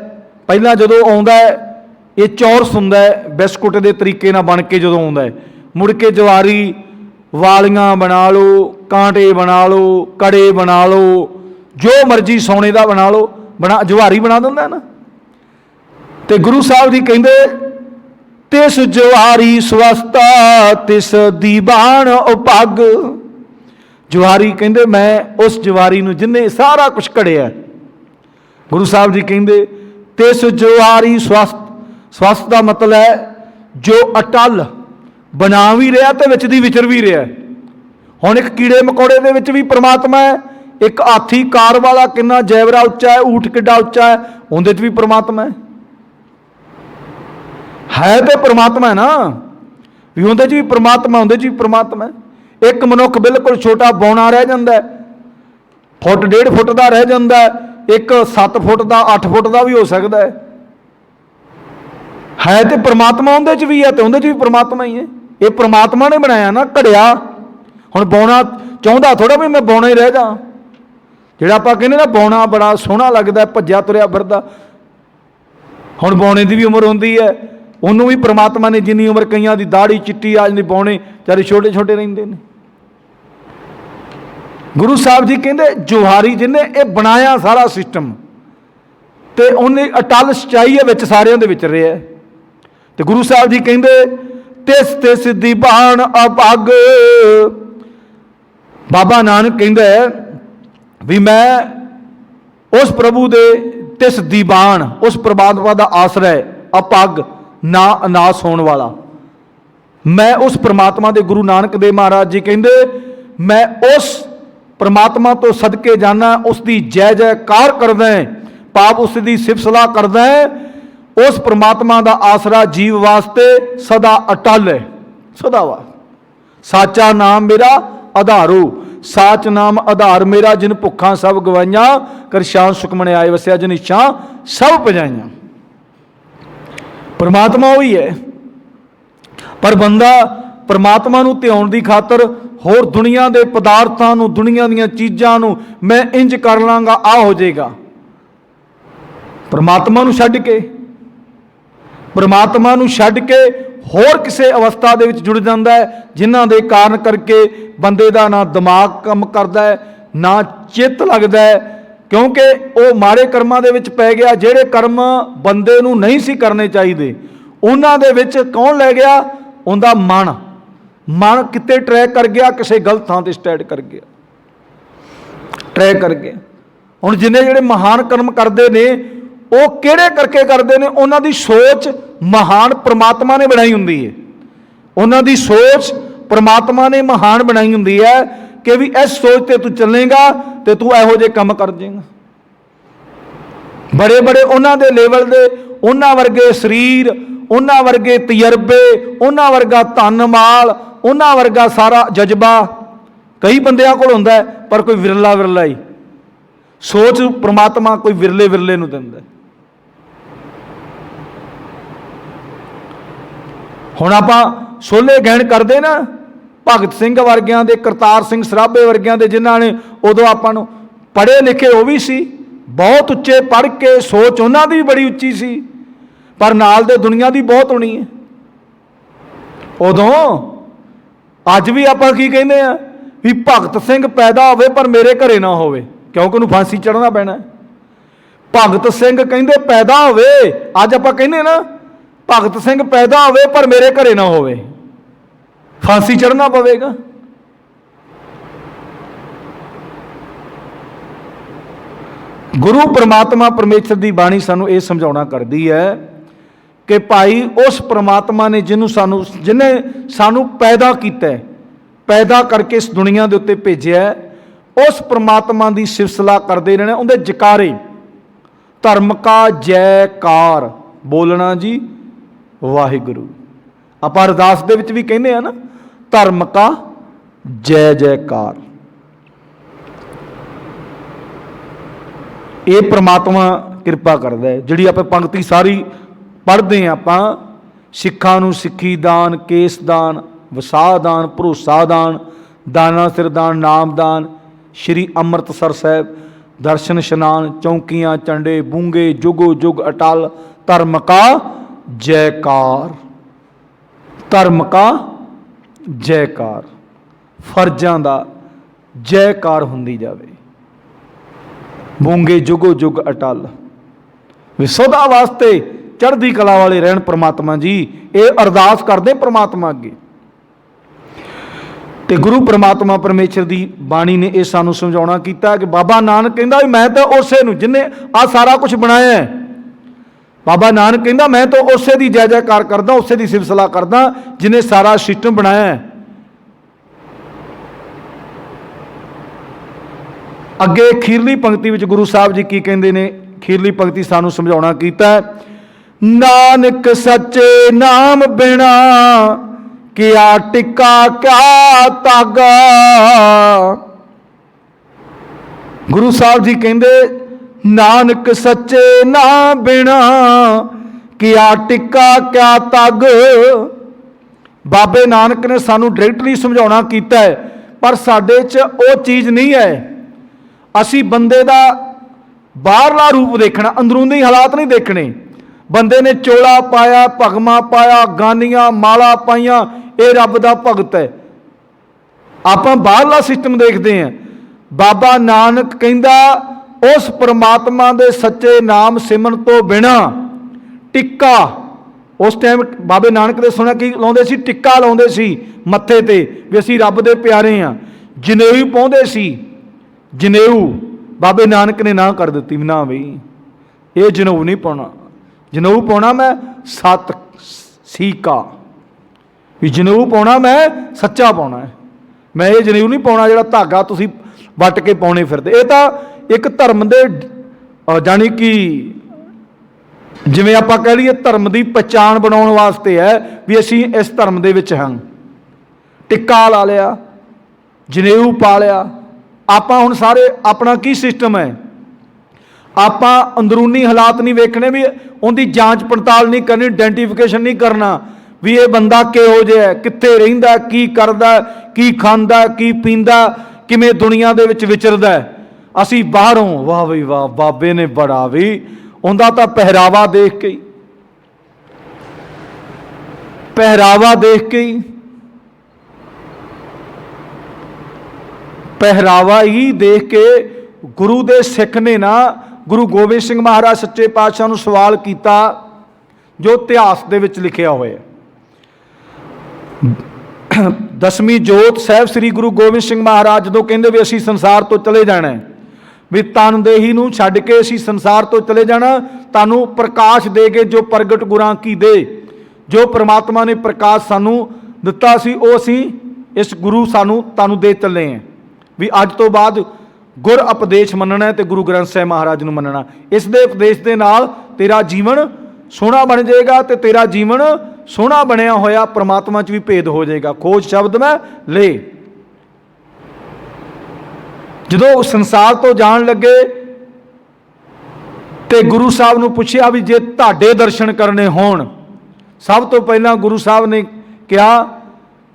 पहलां जदों आउंदा है ये चौरस हुंदा है, बिस्कुट के तरीके नाल बन के जदों आउंदा है। मुड़ के जवारी वालियां बना लो, कांटे बना लो, कड़े बना लो, जो मर्जी सोने का बना लो, जवारी बना दिंदा है ना। तो गुरु साहब जी कहंदे तिस जवारी स्वस्ता तिस दीवान उपग। जवारी कहंदे मैं उस जवारी नूं जिन्हें सारा कुछ घड़िया। गुरु साहब जी कहंदे तिस जवारी स्वस्थ। स्वस्थ का मतलब है जो अटल बना भी रहा तो विच दी विचर भी रहा। हुण एक कीड़े मकोड़े दे विच भी परमात्मा है, एक हाथी कार वाला कितना जैवरा उच्चा है, ऊठ किड्डा उच्चा है, उहदे च भी परमात्मा है तो परमात्मा है ना, भी उहदे च भी परमात्मा, उहदे च भी परमात्मा है। एक मनुख बिल्कुल छोटा बौना रह जाता है, फुट 1.5 फुट का रह जाता है, एक 7 फुट का 8 फुट का भी हो सकता है तो परमात्मा उहदे च भी है, तो उहदे च भी परमात्मा ही है। ये परमात्मा ने बनाया ना घड़िया। हुण बौना चाहुंदा थोड़ा भी मैं बौना ही रह जा। जिहड़ा आपां कहने ना बौना बड़ा सोहना लगदा, भज्जिया तुरिया फिरदा, हुण बौने की भी उम्र हुंदी है, उन्होंने भी परमात्मा ने जिन्नी उम्र, कईयां दी दाढ़ी चिट्टी आ जांदी, बौने चारे छोटे छोटे रहिंदे ने। गुरु साहब जी कहंदे जोहारी जिन्हें ये बनाया सारा सिस्टम, तो उन्हें अटल सच्चाई है विच सारियां दे विच रहा। तो गुरु साहब जी कहंदे तिस तिस दीवान अभाग। बाबा नानक कहंदा है भी मैं उस प्रभु दे तिस दीवान, उस परमात्मा का आश्रय, अभाग ना अनास होने वाला, मैं उस परमात्मा दे। गुरु नानक देव महाराज जी कहंदे मैं उस परमात्मा तो सदके जाना, उसकी जय जयकार करदा है, पाप उसकी सिफत सलाह करदा है। उस परमात्मा का आसरा जीव वास्ते सदा अटल है, सदा वा। साचा नाम मेरा आधारो, साच नाम आधार मेरा, जिन भुखा सब गवाइया, कर शान सुखमने आए वसिया, जिन इच्छा सब पजाइया। परमात्मा वही है, पर बंदा परमात्मा नूं ध्यान की खातर होर दुनिया के पदार्थों नूं, दुनिया दीयां चीज़ां नूं मैं इंज कर लांगा, आ हो जाएगा। परमात्मा नूं छड्ड के, परमात्मा नूं छड्ड के होर किसी अवस्था दे विच जुड़ जाता है, जिन्हां दे कारण करके बंदे दा ना दिमाग काम करता है, ना चित्त लगता है, क्योंकि वो माड़े कर्मां दे विच पै गया। जिहड़े कर्म बंदे नूं नहीं सी करने चाहिए, उन्हां दे विच कौन लै गया? उनका मन। मन किते ट्रैक कर गया, किसी गलत थां ते स्टैंड कर गया, ट्रैक कर गया। हुण जिन्ने जिहड़े महान कर्म करते ने, वो किहड़े करके करते हैं? उन्हां दी सोच महान परमात्मा ने बनाई हुंदी है। उन्हां दी सोच परमात्मा ने महान बनाई हुंदी है कि भी इस सोच ते तू चलेगा तो तू इहो जिहे काम कर जाएगा। बड़े बड़े उन्हां दे लेवल दे, उन्हां वर्गे शरीर, उन्हां वर्गे तजर्बे, उन्हां वर्गा धन माल, उन्हां वर्गा सारा जज्बा कई बंदियां कोल हुंदा है, पर कोई विरला विरला ही सोच परमात्मा कोई विरले विरले नूं दिंदा। हुण आपां सोले गहण करदे ना, भगत सिंह वर्गियां दे, करतार सिंह सराभे वर्गियां दे, जिन्हां ने उदों आपां नूं पढ़े लिखे वो भी सी, बहुत उच्चे पढ़ के सोच उन्हां दी भी बड़ी उच्ची सी, पर नाल दे दुनिया दी बहुत होनी है। उदों अज भी आपां की कहने आ भी भगत सिंह पैदा होवे पर मेरे घरे ना होवे, क्योंकि उन्होंने फांसी चढ़ना पैना। भगत सिंह कहंदे पैदा होवे, अज आपां कहने ना भगत सिंह पैदा होवे पर मेरे घरे ना होवे, फांसी चढ़ना पवेगा। गुरु परमात्मा परमेश्वर की बाणी सानू ये समझाउणा करदी है कि भाई उस परमात्मा ने जिन्हें सानू पैदा किया है, पैदा करके इस दुनिया के उत्ते भेजिया है, उस परमात्मा की सिफत सलाह करते रहना, उनके जकारे, धर्म का जयकार बोलना जी वाहिगुरु। आप अरदास दे विच भी कहने हैं ना, धर्म का जय जयकार। ये परमात्मा कृपा करता है। जिहड़ी आप पंक्ति सारी पढ़ते हैं, आप सिखां नूं सिक्खी दान, केस दान, वसाह दान, भरोसा दान, दाना सिर दान, नाम दान, श्री अमृतसर साहब दर्शन स्नान, चौंकियां चंडे बूंगे जुगो जुग अटल, धर्म का जयकार, धर्म का जयकार, फर्जां दा जयकार हुंदी जावे, मूंगे जुगो जुग अटल, वे सदा वास्ते चढ़दी कला वाले रहन परमात्मा जी। ये अरदास करदे परमात्मा अगे। ते गुरु परमात्मा परमेश्वर की बाणी ने यह सानू समझाउणा कीता कि बाबा नानक कहंदा मैं तो उसे नूं जिन्हें आ सारा कुछ बनाया है, बाबा नानक कहंदा मैं तो उसे की जय जयकार करदा, उसे की सिफत सलाह करदा जिन्हें सारा सिस्टम बनाया है। अगे खीरली पंक्ति विच गुरु साहब जी की कहंदे ने, खीरली पंक्ति सानू समझाउणा कीता है, नानक सच्चे नाम बिना क्या टिक्का क्या तागा। गुरु साहब जी कहंदे नानक सच्चे नाम बिना क्या टिक्का क्या तग। बाबे नानक ने सानू डायरैक्टली समझाउणा कीता है, पर साडे च वो चीज़ नहीं है। असी बंदे दा बाहरला रूप देखना, अंदरूनी हालात नहीं देखने। बंदे ने चोला पाया, भगमा पाया, गानियां माला पाइया, ये रब दा भगत है। आपां बाहरला सिस्टम देखते हैं। बाबा नानक कहंदा उस परमात्मा दे सच्चे नाम सिमरन तो बिना टिक्का, उस टाइम बाबे नानक दे सुणिया की लाउंदे सी, टिक्का लाउंदे सी मत्थे ते भी असीं रब दे प्यारे हाँ। जनेऊ पाउंदे सी, जनेऊ बाबे नानक ने ना कर दी, ना बई ये जनेऊ नहीं पाउणा, जनेऊ पाउणा मैं सत सीका, भी जनेऊ पाउणा मैं सच्चा पाउणा है। मैं ये जनेऊ नहीं पाउणा जिहड़ा धागा तुसीं वट के पाउणे फिरदे। ये तां एक धर्म दे जानी कि जिवें आपां कह लईए धर्म की पहचान बनाउण वास्ते है भी असीं इस धर्म दे विच हां। टिक्का ला लिया, जनेऊ पा लिया। आपां हुण सारे अपना की सिस्टम है, आपां अंदरूनी हालात नहीं वेखने, भी उनकी जांच पड़ताल नहीं करनी, आइडेंटिफिकेशन नहीं करना भी ये बंदा किहो जिहा है, कित्थे रहिंदा, की करदा, की खांदा, की पींदा, किवें दुनिया दे विच विचरदा है। असी बाहरों वाह बई वाह बाबे ने बड़ा भी उनका तो पहरावा देख के ही, पहरावा देख के ही, पहरावा ही देख के गुरु दे सिख ने ना गुरु गोबिंद सिंह महाराज सच्चे पातशाह नूं सवाल किया जो इतिहास दे विच लिखिया होया। दसवीं जोत साहब श्री गुरु गोबिंद सिंह महाराज जो कहते भी असी संसार तो चले जाना है, भी तनदेही नूं छड्ड के असी संसार तो चले जाना, तानू प्रकाश दे के जो प्रगट गुरां की दे, जो परमात्मा ने प्रकाश सानू दिता सी वो असी इस गुरु सानू तानू दे चले हैं भी अज तो बाद गुर उपदेश मनना है तो गुरु ग्रंथ साहिब महाराज नूं मनना। इस दे उपदेश दे नाल तेरा जीवन सोहना बन जाएगा तो तेरा जीवन सोहना बनया होया परमात्मा च भी भेद हो जाएगा। खोज शब्द में ले जो संसार तो जान लगे तो गुरु साहब नूं पुछया भी जे तुहाडे दर्शन करने होण, सब तो पहला गुरु साहब ने कहा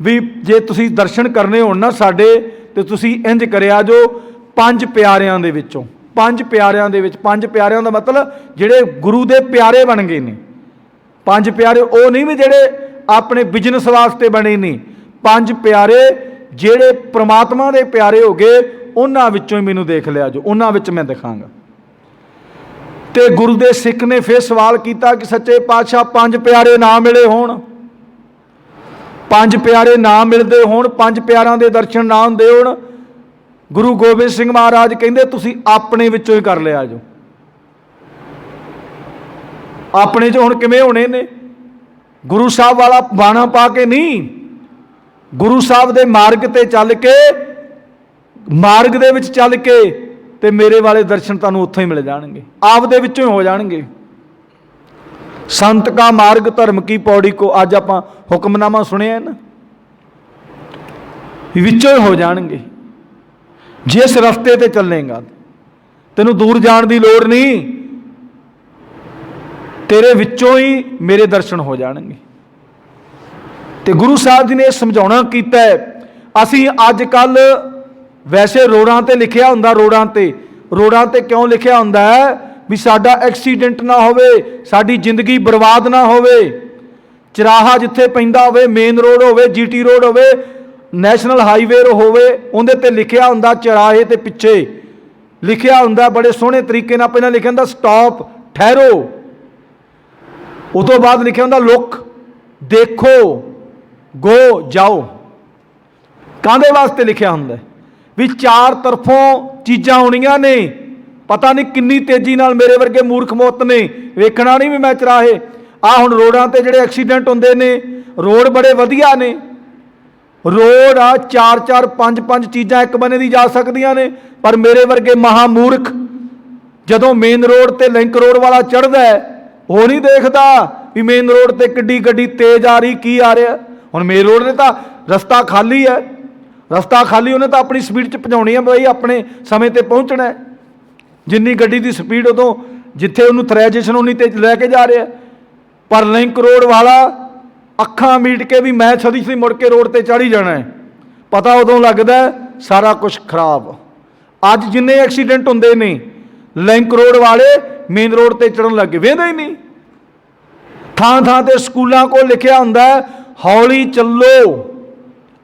भी जे तुसी दर्शन करने होण ना साडे तो तुसी इंज करिया जो पंज प्यारियां दे विचों, पंज प्यारियां दे विच, पंज प्यारियां दा मतलब जिहड़े गुरु दे प्यारे बन गए ने। पंज प्यारे वो नहीं भी जिहड़े अपने बिजनेस वास्ते बने नहीं, पंज प्यारे जिहड़े परमात्मा दे प्यारे हो गए उन्हां विचों ही मैनूं देख लिया जो, उन्हां विच मैं दिखांगा। ते गुरु दे सिख ने फिर सवाल किया कि सच्चे पातशाह पंज प्यारे ना मिले होण, पंज प्यारे ना मिलते होण, पंज प्यारां दे दर्शन ना हुंदे होण, गुरु गोबिंद सिंह महाराज कहंदे तुसीं अपने विचों ही कर लिया जो। अपने जो हुण किवें होणे ने, गुरु साहब वाला बाणा पा के नहीं, गुरु साहब दे मार्ग ते चल के, मार्ग दे विच चल के ते मेरे वाले दर्शन तुहानूं उत्थों ही मिल जाणगे, आप दे विचों ही हो जाणगे। संत का मार्ग धर्म की पौड़ी को अज आपां हुक्मनामा सुनिया ना, विचों ही हो जाणगे। जिस रस्ते ते चलेगा तैनूं दूर जाण दी लोड़ नहीं, तेरे विचों ही मेरे दर्शन हो जाणगे। ते गुरु साहब जी ने समझाउणा कीता है। असीं अज कल वैसे रोडां ते लिखिया हुंदा, रोडां ते क्यों लिखिया हुंदा है ਵੀ ਸਾਡਾ ਐਕਸੀਡੈਂਟ ਨਾ ਹੋਵੇ, ਸਾਡੀ ਜ਼ਿੰਦਗੀ ਬਰਬਾਦ ਨਾ ਹੋਵੇ। ਚਰਾਹਾ ਜਿੱਥੇ ਪੈਂਦਾ ਹੋਵੇ, ਮੇਨ ਰੋਡ ਹੋਵੇ, GT ਰੋਡ ਹੋਵੇ, ਨੈਸ਼ਨਲ ਹਾਈਵੇ ਹੋਵੇ, ਉਹਦੇ ਤੇ ਲਿਖਿਆ ਹੁੰਦਾ, ਚਰਾਹੇ ਤੇ ਪਿੱਛੇ ਲਿਖਿਆ ਹੁੰਦਾ ਬੜੇ ਸੋਹਣੇ ਤਰੀਕੇ ਨਾਲ, ਪਹਿਲਾਂ ਲਿਖਿਆ ਹੁੰਦਾ ਸਟਾਪ, ਠਹਿਰੋ। ਉਸ ਤੋਂ ਬਾਅਦ ਲਿਖਿਆ ਹੁੰਦਾ ਲੁੱਕ, ਦੇਖੋ, ਗੋ, ਜਾਓ। ਕਾਹਦੇ ਵਾਸਤੇ ਲਿਖਿਆ ਹੁੰਦਾ ਵੀ ਚਾਰ ਤਰਫੋਂ ਚੀਜ਼ਾਂ ਆਉਣੀਆਂ ਨੇ, ਪਤਾ ਨਹੀਂ ਕਿੰਨੀ ਤੇਜ਼ੀ ਨਾਲ ਮੇਰੇ ਵਰਗੇ ਮੂਰਖ ਮੌਤ ਨੇ ਵੇਖਣਾ ਨਹੀਂ ਵੀ ਮੈਂ ਚਰਾਹੇ। ਆਹ ਹੁਣ ਰੋਡਾਂ ਤੇ ਜਿਹੜੇ ਐਕਸੀਡੈਂਟ ਹੁੰਦੇ ਨੇ, ਰੋਡ ਬੜੇ ਵਧੀਆ ਨੇ, ਰੋਡ ਆ 4-4 5-5 ਚੀਜ਼ਾਂ ਇੱਕ ਬੰਨੇ ਦੀ ਜਾ ਸਕਦੀਆਂ ਨੇ, ਪਰ ਮੇਰੇ ਵਰਗੇ ਮਹਾ ਮੂਰਖ ਜਦੋਂ ਮੇਨ ਰੋਡ ਤੇ ਲਿੰਕ ਰੋਡ ਵਾਲਾ ਚੜ੍ਹਦਾ ਉਹ ਨਹੀਂ ਦੇਖਦਾ ਵੀ ਮੇਨ ਰੋਡ ਤੇ ਕਿੱਡੀ ਗੱਡੀ ਤੇਜ਼ ਆ ਰਹੀ, ਕੀ ਆ ਰਿਹਾ। ਹੁਣ ਮੇਨ ਰੋਡ ਨੇ ਤਾਂ ਰਸਤਾ ਖਾਲੀ ਹੈ, ਰਸਤਾ ਖਾਲੀ, ਉਹਨੇ ਤਾਂ ਆਪਣੀ ਸਪੀਡ 'ਚ ਭਜਾਉਣੀ ਹੈ ਬਈ, ਆਪਣੇ ਸਮੇਂ ਤੇ ਪਹੁੰਚਣਾ। ਜਿੰਨੀ ਗੱਡੀ ਦੀ ਸਪੀਡ ਉਦੋਂ ਜਿੱਥੇ ਉਹਨੂੰ ਥਰੈਜੇਸ਼ਨ ਉਨੀ ਤੇ ਲੈ ਕੇ ਜਾ ਰਿਹਾ। ਪਰ ਲਿੰਕ ਰੋਡ ਵਾਲਾ ਅੱਖਾਂ ਮੀਟ ਕੇ ਵੀ ਮੈਂ ਸਦੀ ਮੁੜ ਕੇ ਰੋਡ ਤੇ ਚੜ੍ਹ ਹੀ ਜਾਣਾ ਹੈ, ਪਤਾ ਉਦੋਂ ਲੱਗਦਾ ਸਾਰਾ ਕੁਝ ਖਰਾਬ। ਅੱਜ ਜਿੰਨੇ ਐਕਸੀਡੈਂਟ ਹੁੰਦੇ ਨੇ ਲਿੰਕ ਰੋਡ ਵਾਲੇ ਮੇਨ ਰੋਡ ਤੇ ਚੜ੍ਹਨ ਲੱਗੇ, ਵੇਂਦੇ ਹੀ ਨਹੀਂ। ਥਾਂ ਥਾਂ ਤੇ ਸਕੂਲਾਂ ਕੋਲ ਲਿਖਿਆ ਹੁੰਦਾ ਹੌਲੀ ਚੱਲੋ,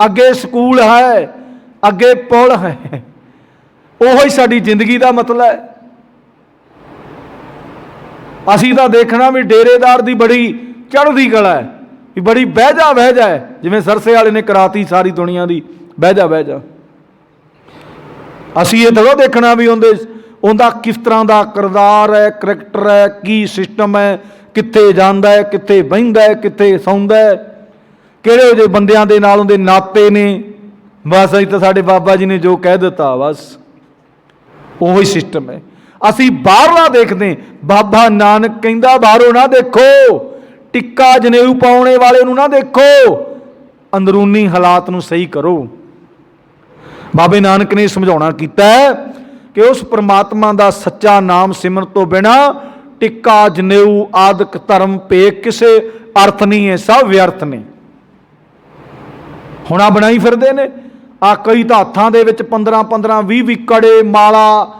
ਅੱਗੇ ਸਕੂਲ ਹੈ, ਅੱਗੇ ਪੁਲ ਹੈ। ਉਹੀ ਸਾਡੀ ਜ਼ਿੰਦਗੀ ਦਾ ਮਤਲਬ ਹੈ। ਅਸੀਂ ਤਾਂ ਦੇਖਣਾ ਵੀ ਡੇਰੇਦਾਰ ਦੀ ਬੜੀ ਚੜ੍ਹਦੀ ਕਲਾ ਹੈ, ਵੀ ਬੜੀ ਬਹਿ ਜਾ ਹੈ, ਜਿਵੇਂ ਸਰਸੇ ਵਾਲੇ ਨੇ ਕਰਾਤੀ ਸਾਰੀ ਦੁਨੀਆ ਦੀ ਬਹਿ ਜਾ। ਅਸੀਂ ਇਹ ਥੋੜ੍ਹਾ ਦੇਖਣਾ ਵੀ ਉਹਦਾ ਕਿਸ ਤਰ੍ਹਾਂ ਦਾ ਕਿਰਦਾਰ ਹੈ, ਕਰੈਕਟਰ ਹੈ, ਕੀ ਸਿਸਟਮ ਹੈ, ਕਿੱਥੇ ਜਾਂਦਾ ਹੈ, ਕਿੱਥੇ ਬਹਿੰਦਾ ਹੈ, ਕਿੱਥੇ ਸੌਂਦਾ ਹੈ, ਕਿਹੜੇ ਜਿਹੇ ਬੰਦਿਆਂ ਦੇ ਨਾਲ ਉਹਦੇ ਨਾਤੇ ਨੇ। ਬਸ ਅਸੀਂ ਤਾਂ ਸਾਡੇ ਬਾਬਾ ਜੀ ਨੇ ਜੋ ਕਹਿ ਦਿੱਤਾ ਬਸ ਉਹੀ ਸਿਸਟਮ ਹੈ। ਅਸੀਂ ਬਾਹਰਲਾ ਦੇਖਦੇ, ਬਾਬਾ ਨਾਨਕ ਕਹਿੰਦਾ ਬਾਹਰੋਂ ਨਾ ਦੇਖੋ, ਟਿੱਕਾ ਜਨੇਊ ਪਾਉਣੇ ਵਾਲੇ ਨੂੰ ਨਾ ਦੇਖੋ, ਅੰਦਰੂਨੀ ਹਾਲਾਤ ਨੂੰ ਸਹੀ ਕਰੋ। ਬਾਬੇ ਨਾਨਕ ਨੇ ਸਮਝਾਉਣਾ ਕੀਤਾ ਕਿ ਉਸ ਪ੍ਰਮਾਤਮਾ ਦਾ ਸੱਚਾ ਨਾਮ ਸਿਮਰਨ ਤੋਂ ਬਿਨਾਂ ਟਿੱਕਾ ਜਨੇਊ ਆਦਿਕ ਧਰਮ ਭੇਖ ਕਿਸੇ ਅਰਥ ਨਹੀਂ ਹੈ, ਸਭ ਵਿਅਰਥ ਨੇ। ਹੁਣ ਆ ਬਣਾਈ ਫਿਰਦੇ ਨੇ, ਆ ਕਈ ਤਾਂ ਹੱਥਾਂ ਦੇ ਵਿੱਚ 15-15 20 ਕੜੇ, ਮਾਲਾ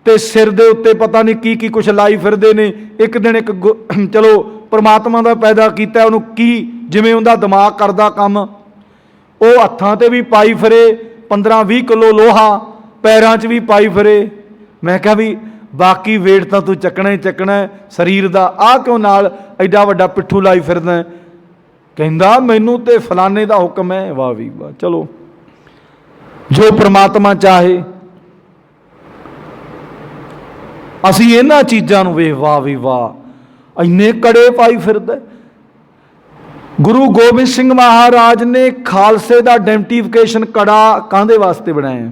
ਤੇ ਸਿਰ ਦੇ ਉੱਤੇ ਪਤਾ ਨਹੀਂ ਕੀ ਕੁਛ ਲਾਈ ਫਿਰਦੇ ਨੇ। ਇੱਕ ਦਿਨ ਇੱਕ ਚਲੋ ਪਰਮਾਤਮਾ ਦਾ ਪੈਦਾ ਕੀਤਾ, ਉਹਨੂੰ ਕੀ ਜਿਵੇਂ ਉਹਦਾ ਦਿਮਾਗ ਕਰਦਾ ਕੰਮ, ਉਹ ਹੱਥਾਂ ਤੇ ਵੀ ਪਾਈ ਫਿਰੇ 15-20 ਕਿਲੋ ਲੋਹਾ, ਪੈਰਾਂ 'ਚ ਵੀ ਪਾਈ ਫਿਰੇ। ਮੈਂ ਕਿਹਾ ਵੀ ਬਾਕੀ ਵੇਟ ਤਾਂ ਤੂੰ ਚੱਕਣਾ ਹੀ ਚੱਕਣਾ ਸਰੀਰ ਦਾ, ਆਹ ਕਿਉਂ ਨਾਲ ਐਡਾ ਵੱਡਾ ਪਿੱਠੂ ਲਾਈ ਫਿਰਦਾ। ਕਹਿੰਦਾ ਮੈਨੂੰ ਤੇ ਫਲਾਣੇ ਦਾ ਹੁਕਮ ਹੈ। ਵਾਹ ਵੀ ਵਾਹ, ਚਲੋ ਜੋ ਪ੍ਰਮਾਤਮਾ ਚਾਹੇ। ਅਸੀਂ ਇਹਨਾਂ ਚੀਜ਼ਾਂ ਨੂੰ ਵੇਖ, ਵਾਹ ਵੀ ਵਾਹ, ਇੰਨੇ ਕੜੇ ਪਾਈ ਫਿਰਦਾ। ਗੁਰੂ ਗੋਬਿੰਦ ਸਿੰਘ ਮਹਾਰਾਜ ਨੇ ਖਾਲਸੇ ਦਾ ਆਇਡੈਂਟੀਫਿਕੇਸ਼ਨ ਕੜਾ ਕਾਹਦੇ ਵਾਸਤੇ ਬਣਾਇਆ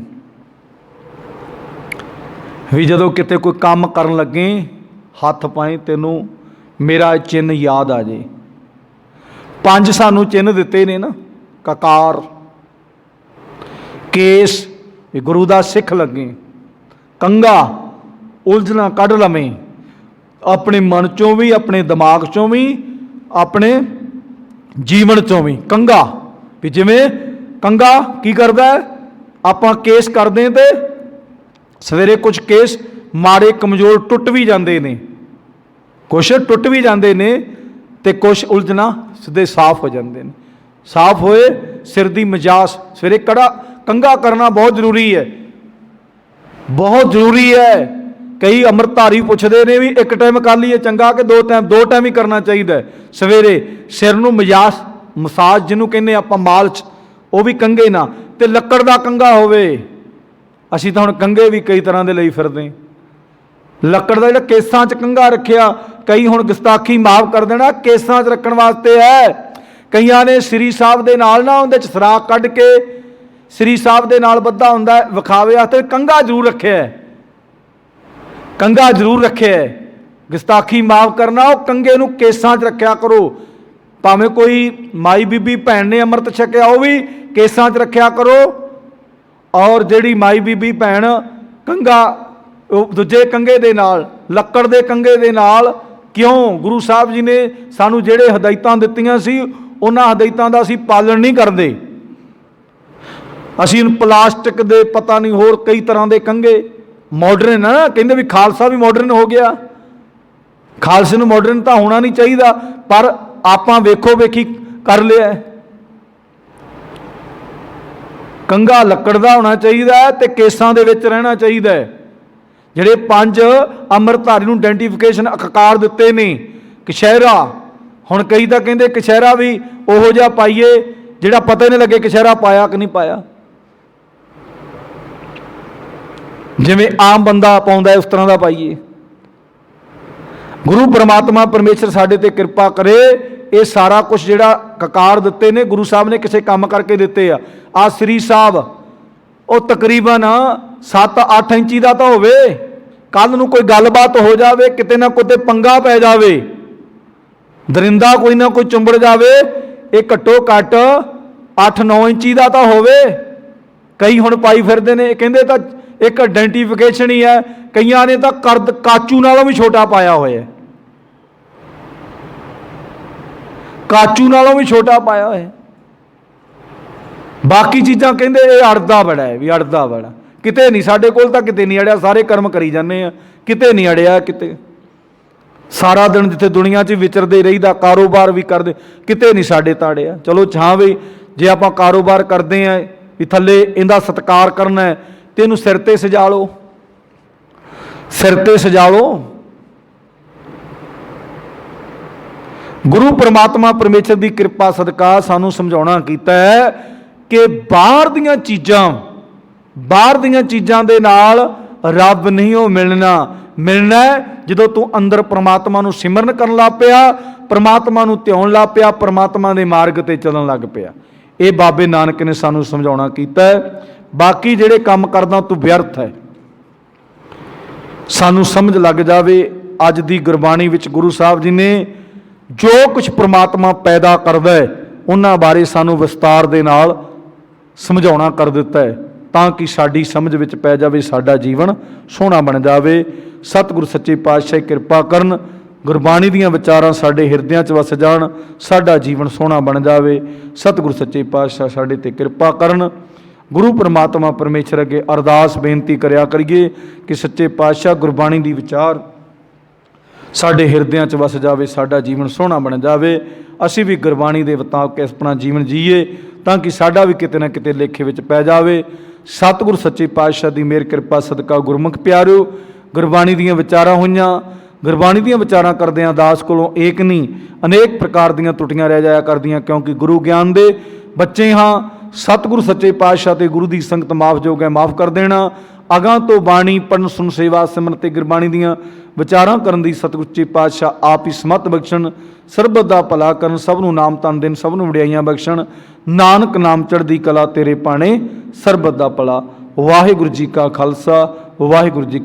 ਵੀ ਜਦੋਂ ਕਿਤੇ ਕੋਈ ਕੰਮ ਕਰਨ ਲੱਗੇ ਹੱਥ ਪਾਏ, ਤੈਨੂੰ ਮੇਰਾ ਚਿੰਨ੍ਹ ਯਾਦ ਆ ਜੇ। 5 ਸਾਨੂੰ ਚਿੰਨ੍ਹ ਦਿੱਤੇ ਨੇ ਨਾ, ਕਕਾਰ, ਕੇਸ ਵੀ ਗੁਰੂ ਦਾ ਸਿੱਖ ਲੱਗੇ, ਕੰਘਾ ਉਲਝਣਾ ਕੱਢ ਲਵੇਂ ਆਪਣੇ ਮਨ ਚੋਂ ਵੀ, ਆਪਣੇ ਦਿਮਾਗ ਚੋਂ ਵੀ, ਆਪਣੇ ਜੀਵਨ ਚੋਂ ਵੀ। ਕੰਘਾ ਵੀ ਜਿਵੇਂ ਕੰਘਾ ਕੀ ਕਰਦਾ, ਆਪਾਂ ਕੇਸ ਕਰਦੇ ਤੇ ਸਵੇਰੇ ਕੁਝ ਕੇਸ ਮਾੜੇ ਕਮਜ਼ੋਰ ਟੁੱਟ ਵੀ ਜਾਂਦੇ ਨੇ, ਕੁਛ ਟੁੱਟ ਵੀ ਜਾਂਦੇ ਨੇ ਤੇ ਕੁਛ ਉਲਝਣਾ ਸਿੱਧੇ ਸਾਫ਼ ਹੋ ਜਾਂਦੇ ਨੇ। ਸਾਫ਼ ਹੋਏ ਸਿਰ ਦੀ ਮਜਾਸ, ਸਵੇਰੇ ਕੰਘਾ ਕਰਨਾ ਬਹੁਤ ਜ਼ਰੂਰੀ ਹੈ, ਬਹੁਤ ਜ਼ਰੂਰੀ ਹੈ। ਕਈ ਅੰਮ੍ਰਿਤਧਾਰੀ ਪੁੱਛਦੇ ਨੇ ਵੀ ਇੱਕ ਟਾਈਮ ਕਰ ਲਈਏ ਚੰਗਾ ਕਿ ਦੋ ਟਾਈਮ ਹੀ ਕਰਨਾ ਚਾਹੀਦਾ। ਸਵੇਰੇ ਸਿਰ ਨੂੰ ਮਸਾਜ ਜਿਹਨੂੰ ਕਹਿੰਦੇ ਆਪਾਂ, ਮਾਲਚ, ਉਹ ਵੀ ਕੰਘੇ ਨਾਲ, ਤੇ ਲੱਕੜ ਦਾ ਕੰਘਾ ਹੋਵੇ। ਅਸੀਂ ਤਾਂ ਹੁਣ ਕੰਘੇ ਵੀ ਕਈ ਤਰ੍ਹਾਂ ਦੇ ਲਈ ਫਿਰਦੇ, ਲੱਕੜ ਦਾ ਜਿਹੜਾ ਕੇਸਾਂ 'ਚ ਕੰਘਾ ਰੱਖਿਆ, ਕਈ ਹੁਣ ਗੁਸਤਾਖੀ ਮਾਫ ਕਰ ਦੇਣਾ, ਕੇਸਾਂ 'ਚ ਰੱਖਣ ਵਾਸਤੇ ਹੈ। ਕਈਆਂ ਨੇ ਸ੍ਰੀ ਸਾਹਿਬ ਦੇ ਨਾਲ ਨਾ ਉਹਦੇ 'ਚ ਸਰਾਖ ਕੱਢ ਕੇ ਸ੍ਰੀ ਸਾਹਿਬ ਦੇ ਨਾਲ ਬੱਧਾ ਹੁੰਦਾ ਵਿਖਾਵੇ ਵਾਸਤੇ ਕੰਘਾ ਜ਼ਰੂਰ ਰੱਖਿਆ, ਕੰਘਾ ਜ਼ਰੂਰ ਰੱਖਿਆ। ਗੁਸਤਾਖੀ ਮਾਫ ਕਰਨਾ, ਉਹ ਕੰਘੇ ਨੂੰ ਕੇਸਾਂ 'ਚ ਰੱਖਿਆ ਕਰੋ। ਭਾਵੇਂ ਕੋਈ ਮਾਈ ਬੀਬੀ ਭੈਣ ਨੇ ਅੰਮ੍ਰਿਤ ਛਕਿਆ, ਉਹ ਵੀ ਕੇਸਾਂ 'ਚ ਰੱਖਿਆ ਕਰੋ। ਔਰ ਜਿਹੜੀ ਮਾਈ ਬੀਬੀ ਭੈਣ ਕੰਘਾ ਉਹ ਦੂਜੇ ਕੰਘੇ ਦੇ ਨਾਲ, ਲੱਕੜ ਦੇ ਕੰਘੇ ਦੇ ਨਾਲ, ਕਿਉਂ? ਗੁਰੂ ਸਾਹਿਬ ਜੀ ਨੇ ਸਾਨੂੰ ਜਿਹੜੇ ਹਦਾਇਤਾਂ ਦਿੱਤੀਆਂ ਸੀ, ਉਹਨਾਂ ਹਦਾਇਤਾਂ ਦਾ ਅਸੀਂ ਪਾਲਣ ਨਹੀਂ ਕਰਦੇ। ਅਸੀਂ ਪਲਾਸਟਿਕ ਦੇ ਪਤਾ ਨਹੀਂ ਹੋਰ ਕਈ ਤਰ੍ਹਾਂ ਦੇ ਕੰਘੇ ਮਾਡਰਨ ਨਾ, ਕਹਿੰਦੇ ਵੀ ਖਾਲਸਾ ਵੀ ਮਾਡਰਨ ਹੋ ਗਿਆ। ਖਾਲਸੇ ਨੂੰ ਮਾਡਰਨ ਤਾਂ ਹੋਣਾ ਨਹੀਂ ਚਾਹੀਦਾ, ਪਰ ਆਪਾਂ ਵੇਖੋ ਵੇਖੀ ਕਰ ਲਿਆ। ਕੰਘਾ ਲੱਕੜ ਦਾ ਹੋਣਾ ਚਾਹੀਦਾ ਹੈ ਤੇ ਕੇਸਾਂ ਦੇ ਵਿੱਚ ਰਹਿਣਾ ਚਾਹੀਦਾ ਹੈ। ਜਿਹੜੇ 5 ਅੰਮ੍ਰਿਤਧਾਰੀ ਨੂੰ ਆਇਡੈਂਟੀਫਿਕੇਸ਼ਨ ਅਖਕਾਰ ਦਿੱਤੇ ਨੇ, ਕਛਹਿਰਾ, ਹੁਣ ਕਈ ਤਾਂ ਕਹਿੰਦੇ ਕਛਹਿਰਾ ਵੀ ਉਹੋ ਜਿਹਾ ਪਾਈਏ ਜਿਹੜਾ ਪਤਾ ਹੀ ਨਹੀਂ ਲੱਗੇ ਕਛਹਿਰਾ ਪਾਇਆ ਕਿ ਨਹੀਂ ਪਾਇਆ। ਜਿਵੇਂ ਆਮ ਬੰਦਾ ਪਾਉਂਦਾ ਉਸ ਤਰ੍ਹਾਂ ਦਾ ਪਾਈਏ। ਗੁਰੂ ਪਰਮਾਤਮਾ ਪਰਮੇਸ਼ਰ ਸਾਡੇ ਤੇ ਕਿਰਪਾ ਕਰੇ। ਇਹ ਸਾਰਾ ਕੁਝ ਜਿਹੜਾ ਕਕਾਰ ਦਿੱਤੇ ਨੇ ਗੁਰੂ ਸਾਹਿਬ ਨੇ ਕਿਸੇ ਕੰਮ ਕਰਕੇ ਦਿੱਤੇ ਆ। ਆ ਸ੍ਰੀ ਸਾਹਿਬ ਉਹ ਤਕਰੀਬਨ 7-8 ਇੰਚੀ ਦਾ ਤਾਂ ਹੋਵੇ। ਕੱਲ ਨੂੰ ਕੋਈ ਗੱਲਬਾਤ ਹੋ ਜਾਵੇ, ਕਿਤੇ ਨਾ ਕਿਤੇ ਪੰਗਾ ਪੈ ਜਾਵੇ, ਦਰਿੰਦਾ ਕੋਈ ਨਾ ਕੋਈ ਚੁੰਬੜ ਜਾਵੇ, ਇਹ ਘੱਟੋ ਘੱਟ 8-9 ਇੰਚੀ ਦਾ ਤਾਂ ਹੋਵੇ। ਕਈ ਹੁਣ ਪਾਈ ਫਿਰਦੇ ਨੇ, ਕਹਿੰਦੇ ਤਾਂ ਇੱਕ ਆਇਡੈਂਟੀਫਿਕੇਸ਼ਨ ਹੀ ਹੈ। ਕਈਆਂ ਨੇ ਤਾਂ ਕਾਚੂ ਨਾਲੋਂ ਵੀ ਛੋਟਾ ਪਾਇਆ ਹੋਇਆ, ਕਾਚੂ ਨਾਲੋਂ ਵੀ ਛੋਟਾ ਪਾਇਆ ਹੋਇਆ। ਬਾਕੀ ਚੀਜ਼ਾਂ ਕਹਿੰਦੇ ਇਹ ਅੜਦਾ ਬੜਾ ਹੈ, ਵੀ ਅੜਦਾ ਬੜਾ। ਕਿਤੇ ਨਹੀਂ, ਸਾਡੇ ਕੋਲ ਤਾਂ ਕਿਤੇ ਨਹੀਂ ਅੜਿਆ। ਸਾਰੇ ਕਰਮ ਕਰੀ ਜਾਂਦੇ ਆ, ਕਿਤੇ ਨਹੀਂ ਅੜਿਆ। ਕਿਤੇ ਸਾਰਾ ਦਿਨ ਜਿੱਥੇ ਦੁਨੀਆ 'ਚ ਵਿਚਰਦੇ ਰਹੀਦਾ, ਕਾਰੋਬਾਰ ਵੀ ਕਰਦੇ, ਕਿਤੇ ਨਹੀਂ ਸਾਡੇ ਤਾਂ ਅੜਿਆ। ਚਲੋ ਛਾਂ ਵੀ ਜੇ ਆਪਾਂ ਕਾਰੋਬਾਰ ਕਰਦੇ ਆ ਵੀ ਥੱਲੇ ਇਹਦਾ ਸਤਿਕਾਰ ਕਰਨਾ ਹੈ ਤੇ ਇਹਨੂੰ ਸਿਰ ਤੇ ਸਜਾ ਲਓ, ਸਿਰ ਤੇ ਸਜਾ ਲਓ। ਗੁਰੂ ਪਰਮਾਤਮਾ ਪਰਮੇਸ਼ਰ ਦੀ ਕਿਰਪਾ ਸਦਕਾ ਸਾਨੂੰ ਸਮਝਾਉਣਾ ਕੀਤਾ ਹੈ ਕਿ ਬਾਹਰ ਦੀਆਂ ਚੀਜ਼ਾਂ ਦੇ ਨਾਲ ਰੱਬ ਨਹੀਂ ਉਹ ਮਿਲਣਾ ਜਦੋਂ ਤੂੰ ਅੰਦਰ ਪਰਮਾਤਮਾ ਨੂੰ ਸਿਮਰਨ ਕਰਨ ਲੱਗ ਪਿਆ, ਪਰਮਾਤਮਾ ਨੂੰ ਧਿਆਉਣ ਲੱਗ ਪਿਆ, ਪਰਮਾਤਮਾ ਦੇ ਮਾਰਗ ਤੇ ਚੱਲਣ ਲੱਗ ਪਿਆ। ਇਹ ਬਾਬੇ ਨਾਨਕ ਨੇ ਸਾਨੂੰ ਸਮਝਾਉਣਾ ਕੀਤਾ ਹੈ। ਬਾਕੀ ਜਿਹੜੇ ਕੰਮ ਕਰਦਾ ਤੂੰ ਵਿਅਰਥ ਹੈ। ਸਾਨੂੰ ਸਮਝ ਲੱਗ ਜਾਵੇ ਅੱਜ ਦੀ ਗੁਰਬਾਣੀ ਵਿੱਚ ਗੁਰੂ ਸਾਹਿਬ ਜੀ ਨੇ ਜੋ ਕੁਝ ਪ੍ਰਮਾਤਮਾ ਪੈਦਾ ਕਰਦਾ ਹੈ ਉਹਨਾਂ ਬਾਰੇ ਸਾਨੂੰ ਵਿਸਤਾਰ ਦੇ ਨਾਲ ਸਮਝਾਉਣਾ ਕਰ ਦਿੱਤਾ ਹੈ, ਤਾਂ ਕਿ ਸਾਡੀ ਸਮਝ ਵਿੱਚ ਪੈ ਜਾਵੇ, ਸਾਡਾ ਜੀਵਨ ਸੋਹਣਾ ਬਣ ਜਾਵੇ। ਸਤਿਗੁਰੂ ਸੱਚੇ ਪਾਤਸ਼ਾਹ ਕਿਰਪਾ ਕਰਨ, ਗੁਰਬਾਣੀ ਦੀਆਂ ਵਿਚਾਰਾਂ ਸਾਡੇ ਹਿਰਦਿਆਂ 'ਚ ਵਸ ਜਾਣ, ਸਾਡਾ ਜੀਵਨ ਸੋਹਣਾ ਬਣ ਜਾਵੇ। ਸਤਿਗੁਰੂ ਸੱਚੇ ਪਾਤਸ਼ਾਹ ਸਾਡੇ ਤੇ ਕਿਰਪਾ ਕਰਨ। ਗੁਰੂ ਪਰਮਾਤਮਾ ਪਰਮੇਸ਼ਰ ਅੱਗੇ ਅਰਦਾਸ ਬੇਨਤੀ ਕਰਿਆ ਕਰੀਏ ਕਿ ਸੱਚੇ ਪਾਤਸ਼ਾਹ ਗੁਰਬਾਣੀ ਦੀ ਵਿਚਾਰ ਸਾਡੇ ਹਿਰਦਿਆਂ 'ਚ ਵਸ ਜਾਵੇ, ਸਾਡਾ ਜੀਵਨ ਸੋਹਣਾ ਬਣ ਜਾਵੇ। ਅਸੀਂ ਵੀ ਗੁਰਬਾਣੀ ਦੇ ਮੁਤਾਬਕ ਆਪਣਾ ਜੀਵਨ ਜੀਏ, ਤਾਂ ਕਿ ਸਾਡਾ ਵੀ ਕਿਤੇ ਨਾ ਕਿਤੇ ਲੇਖੇ ਵਿੱਚ ਪੈ ਜਾਵੇ। ਸਤਿਗੁਰੂ ਸੱਚੇ ਪਾਤਸ਼ਾਹ ਦੀ ਮਿਹਰ ਕਿਰਪਾ ਸਦਕਾ ਗੁਰਮੁਖ ਪਿਆਰਿਓ, ਗੁਰਬਾਣੀ ਦੀਆਂ ਵਿਚਾਰਾਂ ਹੋਈਆਂ। ਗੁਰਬਾਣੀ ਦੀਆਂ ਵਿਚਾਰਾਂ ਕਰਦਿਆਂ ਦਾਸ ਕੋਲੋਂ ਏਕ ਨਹੀਂ ਅਨੇਕ ਪ੍ਰਕਾਰ ਦੀਆਂ ਟੁੱਟੀਆਂ ਰਹਿ ਜਾਇਆ ਕਰਦੀਆਂ, ਕਿਉਂਕਿ ਗੁਰੂ ਗਿਆਨ ਦੇ ਬੱਚੇ ਹਾਂ। ਸਤਿਗੁਰੂ ਸੱਚੇ ਪਾਤਸ਼ਾਹ ਤੇ ਗੁਰੂ ਦੀ ਸੰਗਤ ਮਾਫਯੋਗ ਹੈ, ਮਾਫ ਕਰ ਦੇਣਾ। ਅਗਾਂ ਤੋਂ ਬਾਣੀ ਪੜਨ, ਸੁਣ, ਸੇਵਾ, ਸਿਮਰਨ ਤੇ ਗੁਰਬਾਣੀ ਦੀਆਂ ਵਿਚਾਰਾਂ ਕਰਨ ਦੀ ਸਤਿਗੁਰੂ ਸੱਚੇ ਪਾਤਸ਼ਾਹ ਆਪ ਹੀ ਸਮਤ ਬਖਸ਼ਣ, ਸਰਬਤ ਦਾ ਭਲਾ ਕਰਨ, ਸਭ ਨੂੰ ਨਾਮ ਤਨ ਦੇਣ, ਸਭ ਨੂੰ ਵਡਿਆਈਆਂ ਬਖਸ਼ਣ। ਨਾਨਕ ਨਾਮ ਚੜ੍ਹਦੀ ਕਲਾ ਤੇਰੇ ਭਾਣੇ, ਸਰਬਤ ਦਾ ਭਲਾ। ਵਾਹਿਗੁਰੂ ਜੀ ਕਾ ਖਾਲਸਾ, ਵਾਹਿਗੁਰੂ ਜੀ